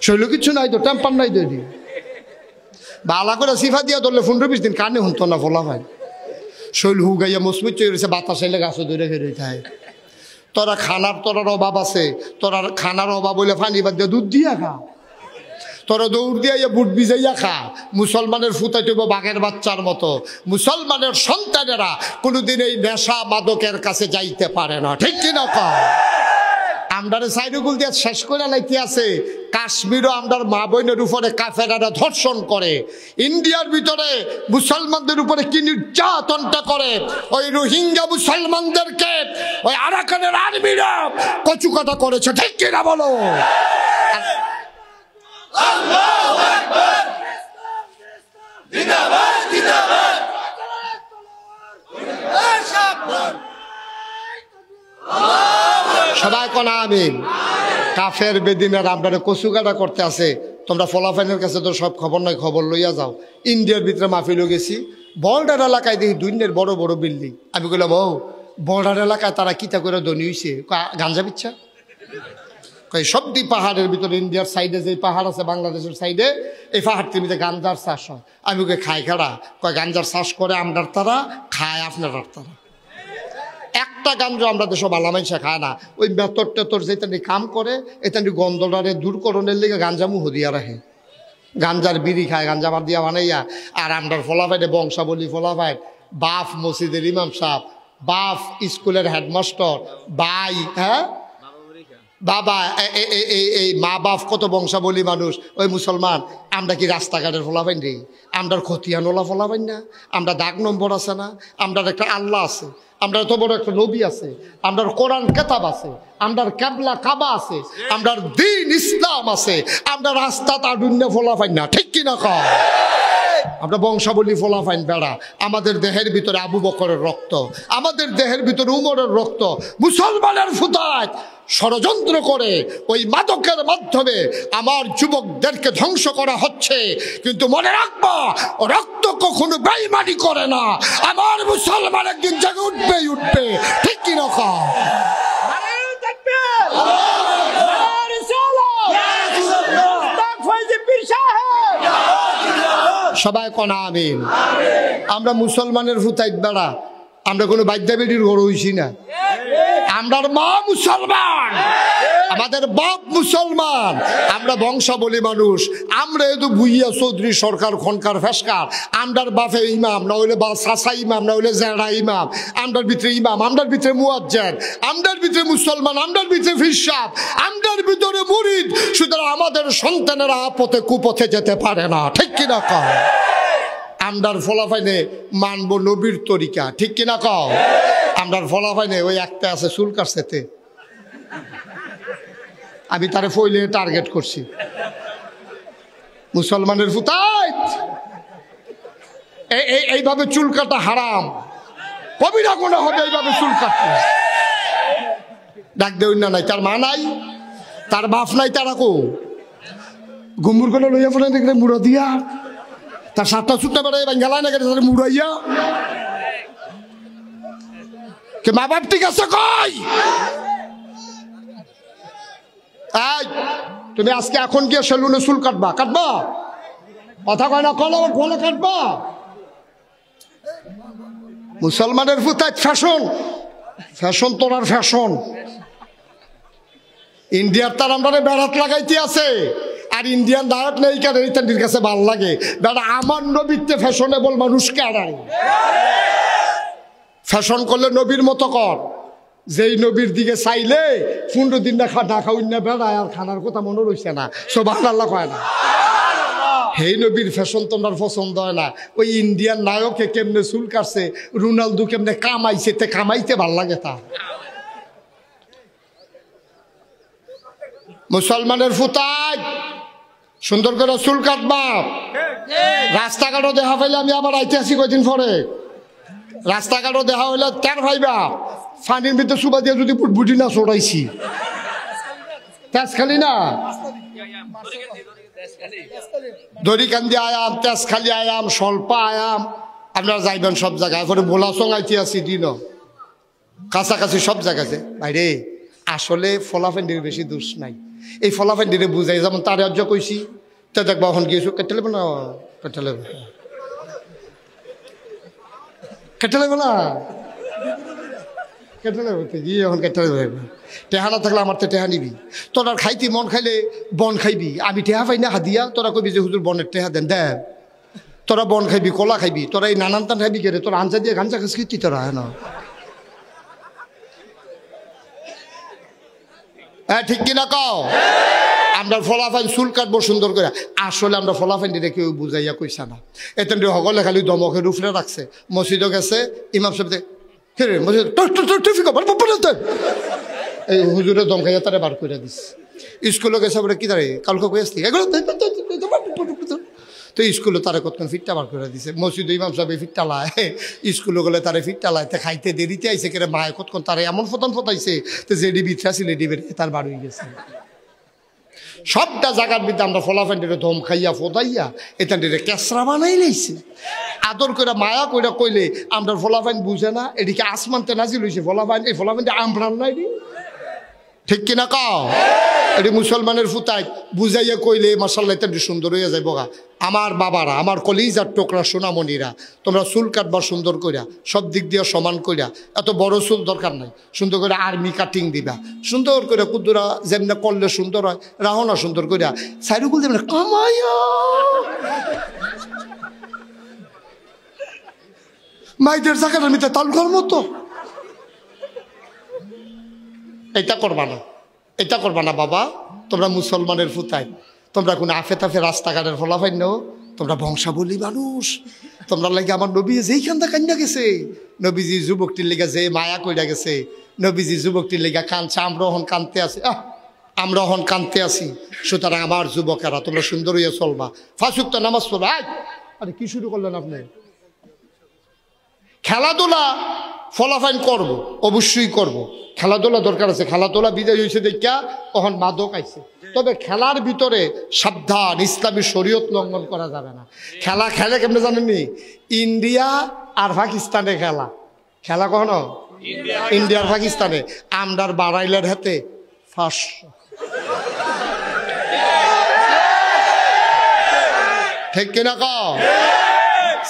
Speaker 1: শৈল কিছু নাই তো, টেম্পার নাই তো, বালা করে সিফা দিয়া ধরলে 15-20 দিন কানে শুনতো না ফলাফাইন। শৈল হুগাইয়া মসমুচ চইয়া রয়েছে, বাতাস এলে গাছও ধরে ফেরে থাকে। তোরা খানার তোরার অভাব আছে, তোরা খানার অভাব হইলে পানি বাদ দিয়ে দুধ দিয়া খা, তোরা দৌড় দিয়া বুট ভিজাইয়া খা। মুসলমানের ফুটাইতে বাঘের বাচ্চার মতো। মুসলমানের সন্তানেরা কোনোদিন এই নেশা মাদকের কাছে যাইতে পারে না, ঠিক কিনা কও? আমরারে সাইডগুল দিয়ে শেষ করে লাইতে আছে। কাশ্মীরও আমরার মা বোনের উপরে কাফেরারা ধর্ষণ করে। ইন্ডিয়ার ভিতরে মুসলমানদের উপরে কি নির্যাতনটা করে। ওই রোহিঙ্গা মুসলমানদেরকে ওই আরাকানের আর্মিরা কচুকাটা করেছে, ঠিক কিনা বলো? সবাই কোন আমিন। কাফের বেদিনের আপনারা কচুকাটা করতে আছে। তোমরা ফলাফাইনের কাছে তো সব খবর নয়, খবর লইয়া যাও। ইন্ডিয়ার ভিতরে মাহফিলও গেছি, বর্ডার এলাকায় দেখি দুনিয়ার বড় বড় বিল্ডিং। আমি বললাম ও বর্ডার এলাকায় তারা কিতা করে ধনী হয়েছে? গাঞ্জা বিচ্ছা সবদি পাহাড়ের ভিতরে ইন্ডিয়ার সাইডে যে পাহাড় আছে বাংলাদেশের সাইডে, এই পাহাড়টির ভিতরে গাঞ্জার চাষ হয়। আমি ওকে খাই খেড়া কয় গাঞ্জার চাষ করে আমরার তারা খায় আপনার তারা। একটা গাঞ্জা আমরা দেশে বালা মানুষে খায় না। ওই বেতর টেতর যেখানে কাম করে এখানে গন্ধটারে দূরকরণের লিগে গাঞ্জা মুহ দিয়া রাখে। গাঞ্জার বিড়ি খায়, গাঞ্জা মার দিয়া বানাইয়া। আর আমরার ফলাফাইটে বংশাবলী ফলাফাইট, বাপ মসজিদের ইমাম সাহেব, বাপ স্কুলের হেডমাস্টার, ভাই, হ্যাঁ বাবা, এই মা বাপ কত বংশাবলী মানুষ। ওই মুসলমান আমরা কি রাস্তাঘাটের ফলাফাইন রে? আমরার খতিয়ানোলা ফলাফাইন না? আমরা দাগ নম্বর আছে না? আমরার একটা আল্লাহ আছে, আমরা এত বড় একটা নবী আছে, আমরার কোরআন কেতাব আছে, আমরার ক্যাবলা কাবা আছে, আমরার দ্বীন ইসলাম আছে। আমরা রাস্তা তাডুন্য ফলাফাইন না, ঠিক কিনা কয়? আমরা বংশাবলী ফলাফাইন বেড়া। আমাদের দেহের ভিতরে আবু বকরের রক্ত, আমাদের দেহের ভিতরে উমরের রক্ত। মুসলমানের ফুতায় ষড়যন্ত্র করে ওই মাদকের মাধ্যমে আমার যুবকদেরকে ধ্বংস করা হচ্ছে। কিন্তু মনে রাখবা, রক্ত কখনো বেঈমানি করে না। আমার মুসলমান একদিন জেগে উঠবেই উঠবে, ঠিক কি না? সবাই কনা আমিন। আমরা মুসলমানের ফুতাইত বেড়া, আমরা কোনো বাদ্যাবেটির ঘর হইছি না। আমরার মা মুসলমান, আমাদের বাপ মুসলমান, আমরা বংশাবলী মানুষ। আমরা এতো ভুইয়া চৌধুরী সরকার খনকার ফেসকার। আমরার বাপে ইমাম, না হইলে বা চাচা ইমাম, না হইলে জেড়া ইমাম। আমরার ভিতরে ইমাম, আমরার ভিতরে মুয়াজ্জিন, আমরার ভিতরে মুসলমান, আমরার ভিতরে ফিরসাব, আমরার ভিতরে মুরিদ। সুতরাং আমাদের সন্তানেরা আপথে কুপথে যেতে পারে না, ঠিক কিনা কও? আমরার ফলাফাইনে মানব নবীর তরিকা, ঠিক কিনা কও? আমরার ফলাফাইনে ওই একটা আছে চুল কাটছেতে, আমি তারে ফইলে টার্গেট করছি। মুসলমানের ফুতাইত এইভাবে চুল কাটা হারাম, কবিরা গুনাহ হবে এইভাবে চুল কাটতে। ডাক দেউন না নাই, তার মা নাই, তার বাপ নাই, তারা কো গুমুর করে লইয়া পড়ে দেখলে মুড়া দিয়া তার সাতটা ছুটতে পারে গেলায় না কেটে তাদের মুড়াইয়া কে মা বাপ ঠিক আছে কই? তুমি আজকে এখন গিয়ে সেলুনে চুল কাটবা? কাটবা? কথা কয় না, কলে কাটবা? মুসলমানের ফুতায় ফ্যাশন, ফ্যাশন তোরার ফ্যাশন। ইন্ডিয়ার তার আমরা বেড়াত লাগাইতে আছে, আর ইন্ডিয়ান দাঁড়াত নেই কেন? এইটার কাছে ভাল লাগে দাদা। আমার নবীতে ফ্যাশনেবল মানুষকে আড়াই ফ্যাশন করলে নবীর মতো কর। যেই নবীর দিকে চাইলে 15 দিন না খাউন না বেড়ায়, আর খানার কথা মনে রয়েছে না, সুবহানাল্লাহ কয় না। সেই নবীর ফ্যাশন তোমার পছন্দ হয় না। ওই ইন্ডিয়ান নায়কে কেমনে চুল কাটছে, রোনালদো কেমনে কামাইছে, তে কামাইতে ভাল লাগে তা। মুসলমানের ফুতাই সুন্দর করে চুল কাটবা। রাস্তাঘাটও দেখা পাইলে আমি আবার আইতেছি কয়দিন পরে, রাস্তাঘাটও দেখা হইলে তের ভাইবা ফানির ভিতরে সুবা দিয়ে যদি বুটি না চড়াইছি তেজ খালি না দড়ি কান্দি আয়াম, তেজ খালি আয়াম, স্বল্পা আয়াম, আপনারা যাইবেন সব জায়গায়। এরপরে বোলাসং আইতে আছি দিন কাছাকাছি সব জায়গাতে। বাইরে আসলে ফলাফেন্ডির বেশি দোষ নাই, এই ফলাফেন্ডিরে বুঝাই যেমন তার অর্জ কইছি তো দেখবো এখন গিয়েছো কেটে লেবে না, কেটে লেবে কেটে লেবে না কেটে লেবে গিয়ে এখন কেটে লেবে। টেহা না থাকলে আমার তো টেহা নিবি, তোরা খাইতি মন খাইলে বন খাইবি, আমি টেহা পাই না হাদিয়া, তোরা কবি যে হুজুর বনের টেহা দেন দেন, তোরা বন খাইবি, কলা খাইবি, তোরা এই নানান টান খাইবি কেড়ে, তোরা আনসা দিয়ে গাঞ্জা খাস খেতি তোরা হ্যাঁ না। হ্যাঁ ঠিক কিনা কও? আমরা ফলাফাইন চুল কাটবো সুন্দর করে, আসলে আমরা ফলাফাইন দিলে কেউ বুঝাইয়া কইসা না। এতেন সকলে খালি দমকের উপরে রাখছে। মসজিদও গেছে, ইমাম সাহেব মসজিদ এই হুজুরে দম খাইয়া তারা বার করে দিস। স্কুলে গেছে বলে কি দাঁড়িয়ে কালকে কই আসলি এগুলো তো স্কুলে তারা কতক্ষণ ফিটটা বার করে দিছে। মসজিদ ইমাম সাহেব ফিটটা লায়, স্কুলে গেলে তারা ফিটটা লাইতে খাইতে দেরিতে আইসে কেরে মায়ে কতক্ষণ তারা এমন ফতন ফতাইছে তো যে ডিবি আছে লেডি বের তার বার হয়ে গেছে। সবটা জায়গার ভিতরে আমরা ফলাফান্ডিরে ধম খাইয়া ফোদাইয়া এটান্ডিরে কেসরা বানাই লাইছে। আদর করে মায়া কইরা কইলে আমরা ফলাফাইন বুঝে না, এদিকে আসমানতে নাজিল হইছে ফলাফাইন, এই ফলাফাইনটা আমরান নাই ঠিক কিনা কও? এটি মুসলমানের ফুতাই বুঝাইয়া কইলে মাসাল্লাহ এটা সুন্দর হইয়া যাইব গা। আমার বাবারা, আমার কলিজার টোকরা সোনামণিরা, তোমরা চুল কাটবার সুন্দর কইরা, সব দিক দিয়ে সমান কইরা, এত বড় চুল দরকার নাই, সুন্দর করে আর্মি কাটিং দিবা, সুন্দর করে কুদ্দুরা যেমনি করলে সুন্দর হয়, রাহনা সুন্দর কইরা সাইডুকুল দেবেন কামাইয়া মাইদের জায়গাটার মিতে তালুকার মতো। এটা করবা না, এটা করবা না বাবা, তোমরা মুসলমানের ফুতাই, তোমরা কোনো আফে তাফে রাস্তাঘাটের ফলাফাইন নেও, তোমরা বংশাবলী মানুষ, তোমরা লাগে আমার নবী যেইখানটা কান্না গেছে, নবীজি যুবকটির লেগে যে মায়া কইরা গেছে, নবীজি যুবকটির লেগে কানছে, আমরা হন কানতে আছি, আমরা হন কানতে আছি। সুতরাং আমার যুবকেরা তোমরা সুন্দর হইয়া চলবা, ফাঁসুক তো নামাজ পড়বা। আরে কি শুরু করলেন আপনি? খেলাধুলা ফলাফাইন করব, অবশ্যই করব, খেলাধুলা দরকার আছে। খেলাধুলা বিদায় হয়েছে দেখা তখন মাদক আইছে, তবে খেলার ভিতরে সাবধান, ইসলামী শরীয়ত লঙ্ঘন করা যাবে না। খেলা খেলে কেমনে জানেননি? ইন্ডিয়া আর পাকিস্তানে খেলা, খেলা কখনো ইন্ডিয়া আর পাকিস্তানে, আমরার বাড়াইলের হাতে 500 ঠিক কিনা কও?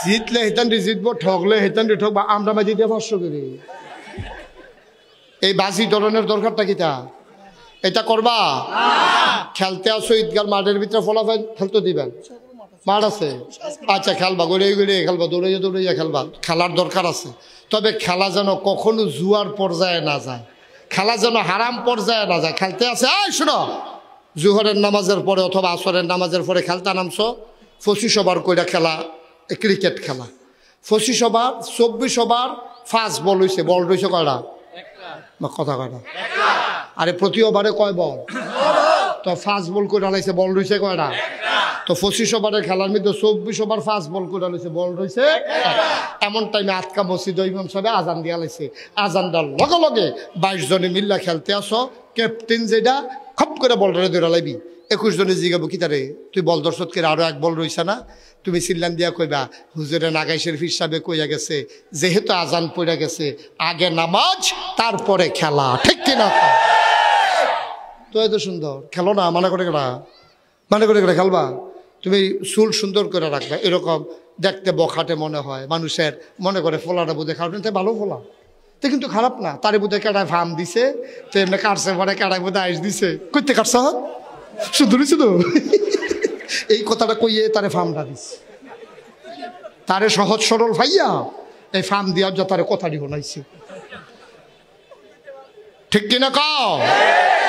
Speaker 1: জিতলে হেতান্ডি জিতবো, ঠকলে হেতান্ডি ঠকবা, আমরা মাঝে দিয়ে 500 করি। এই বাজি ধরনের দরকারটা কিটা? এটা করবা? খেলতে আসো ঈদগার মাঠের ভিতরে ফলাফল খেলতে দিবেন, মাঠ আছে, আচ্ছা খেলবা, গড়িয়ে গড়িয়ে খেলবা, দৌড়াইয়া দৌড়াইয়া খেলবা, খেলার দরকার আছে। তবে খেলা যেন কখনো জুয়ার পর্যায়ে না যায়, খেলা যেন হারাম পর্যায়ে না যায়। খেলতে আছে, শোনো, জুহরের নামাজের পরে অথবা আসরের নামাজের পরে খেলতে নামছো, 25 ওভার কইরা খেলা, ক্রিকেট খেলা 25 ওভার, 24 ওভার, ফাস্ট বল হয়েছে, বল রয়েছে কয়টা? কথা কয়টা? আরে প্রতি ওভারে কয় বল? তো ফাস্ট বল করে লাইছে, বল রয়েছে কয়টা? তো 25 ওভারের খেলার মধ্যে 24 ওভার ফাস্ট বল করে লাইছে, বল রয়েছে। এমন টাইমে আতকা মসজিদ ইমাম সাহেব আজান দিয়া লাইছে, আজান দেওয়ার লগে লগে 22 জনে মিল্লা খেলতে আসো, ক্যাপ্টেন যেটা খপ করে বলটা ধরে লাইবি, 21 জনে জিগাবো কি তারে তুই বল দর্শক করে আরো এক বল রয়েছে না, তুমি সিল্লান দিয়া কইবা হুজুরে নাগাইশের ফির সাহেবে কইয়া গেছে যেহেতু আজান পড়ে গেছে আগে নামাজ তারপরে খেলা, ঠিক কিনা? তো এত সুন্দর খেলো না, মানে করে গেলা, মানে করে গেলে খেলবা। তুমি চুল সুন্দর করে রাখবা, এরকম দেখতে বখাটে মনে হয় মানুষের, মনে করে ফোলাটা বুঝে খাওয়া ভালো ফোলা তো কিন্তু খারাপ না, তারে বুধে কেটায় ফার্ম দিছে, তো এমনি কাটছে পরে কেটায় বুধে আইস দিছে, কইতে কাটছ সুন্দর হয়েছে তো এই কথাটা কইয়ে তারে ফার্মটা দিছে, তারে সহজ সরল ভাইয়া এই ফার্ম দিয়া যা তারে কথাটি শোনাইছে, ঠিক কিনা কও?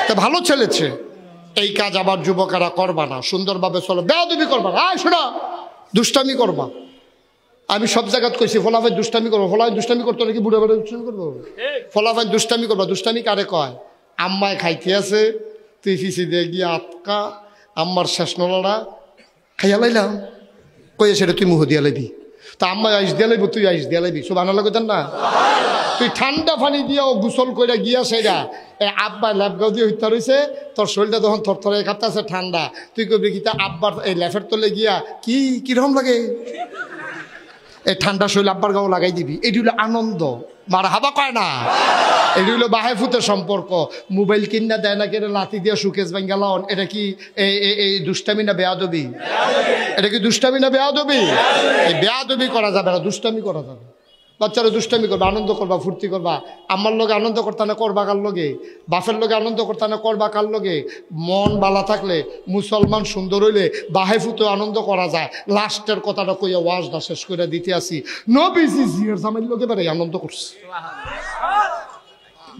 Speaker 1: তা ভালো ছেলেছে, এই কাজ আবার যুবকেরা করবা না, সুন্দরভাবে চলো, বেয়াদবি করবা না, শোনা দুষ্টামি করবা। আমি সব জায়গায় কইছি ফলাফাই দুষ্টামি করবো, ফলাফাই দুষ্টামি করতো নাকি বুড়ে বুড়ে দুষ্টামি করবো? ফলাফাই দুষ্টামি করবা, দুষ্টামি কারে কয়? আম্মায় খাইতে আছে, তুই ফিসি দিয়ে গিয়ে আটকা আম্মার শেষ নলাটা খাইয়া লাইলাম কই সেটা তুই মুহ দিয়া লাইবি তা আম্মা আইস দিয়া লাইব তুই আইস দিয়া লাইবি সব আনা লাগতেন না তুই ঠান্ডা পানি দিয়াও গোসল করে গিয়া সেটা আব্বা ল্যাপগাও দিয়ে হত্যা রয়েছে তোর শরীরটা তখন থরথরে কাঁপতেছে ঠান্ডা তুই কবি কি তা আব্বার এই ল্যাফের তলে গিয়া কি কিরকম লাগে এই ঠান্ডা শরীর আব্বার গাও লাগাই দিবি এটি হলো আনন্দ মারা হাবা কয় না এটি হলো বাহে ফুতের সম্পর্ক মোবাইল কিনা দেয় না কেন লাথি দিয়া সুকেশ বেঙ্গালন এটা কি এই দুষ্টামি না বেয়াদবি এটা কি দুষ্টামি না বেয়াদবি এই বেয়াদবি করা যাবে না দুষ্টামি করা যাবে বাচ্চারা দুষ্টামি করবা আনন্দ করবা ফুর্তি করবা আমার লগে আনন্দ করতে না করবা কার লগে বাপের লগে আনন্দ করতে না করবা কার লগে মন বালা থাকলে মুসলমান সুন্দর হইলে বাহে ফুতে আনন্দ করা যায় লাস্টের কথাটা কইয়া ওয়াজটা শেষ করে দিতে আসি নবীজি জিয়ার জামাইর লগে বেড়ে আনন্দ করছে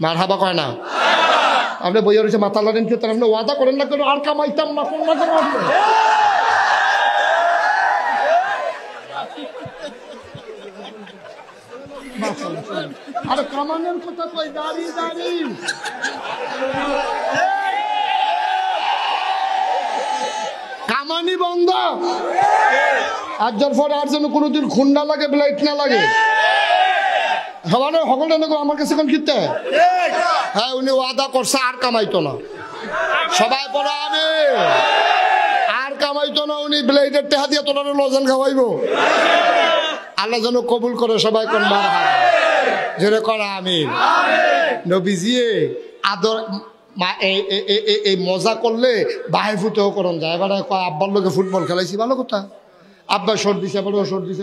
Speaker 1: মার হাবা কয় না আপনি বইয়া রয়েছে মাথা লাড়েন খেতে আপনি ওয়াদা করেন না কেন আর কামাইতাম না কোন না কেন আরে কামানের কথা কই দাঁড়ি দাঁড়ি কামানি বন্ধ আর যার পরে আর যেন কোনোদিন খুন না লাগে ব্লাইট না লাগে সকলটা নেব আমার কাছে এখন কিনতে হ্যাঁ উনি ওয়াদা করছে আর কামাইতো না সবাই পড়া আনে আর কামাইতো না উনি ব্লেডের টেহা দিয়ে তোরা লজেন খাওয়াইব আল্লাহ যেন কবুল করে সবাই কোন জোরে করা আমি নবীজি আদর এই মজা করলে বাহে ফুটেও করন যায় এবার আব্বার লোকে ফুটবল খেলাইছি ভালো কথা আব্বা শর্ট দিছে আবার শর্ট দিছে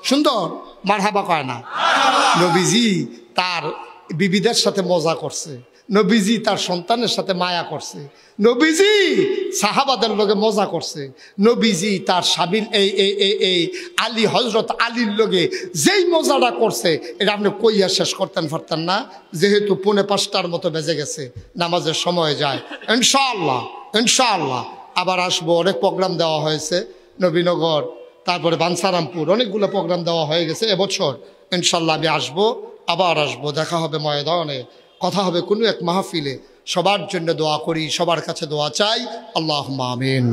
Speaker 1: সুন্দর মার হাবা কয় না নবীজি তার বিবিদের সাথে মজা করছে নবীজি তার সন্তানের সাথে মায়া করছে নবীজি সাহাবাদের লগে মজা করছে নবীজি তার স্বামীর এই আলী হজরত আলীর লগে যেই মজাটা করছে এটা আপনি কইয়া শেষ করতেন পারতেন না যেহেতু 5:45 মতো বেজে গেছে নামাজের সময় যায় ইনশাআল্লাহ ইনশাআল্লাহ আবার আসবো অনেক প্রোগ্রাম দেওয়া হয়েছে নবীনগর তারপরে বাঞ্ছারামপুর অনেকগুলো প্রোগ্রাম দেওয়া হয়ে গেছে এবছর ইনশাআল্লাহ আমি আসবো আবার আসবো দেখা হবে ময়দানে কথা হবে কোনো এক মাহফিলে সবার জন্য দোয়া করি সবার কাছে দোয়া চাই আল্লাহুম্মা আমিন।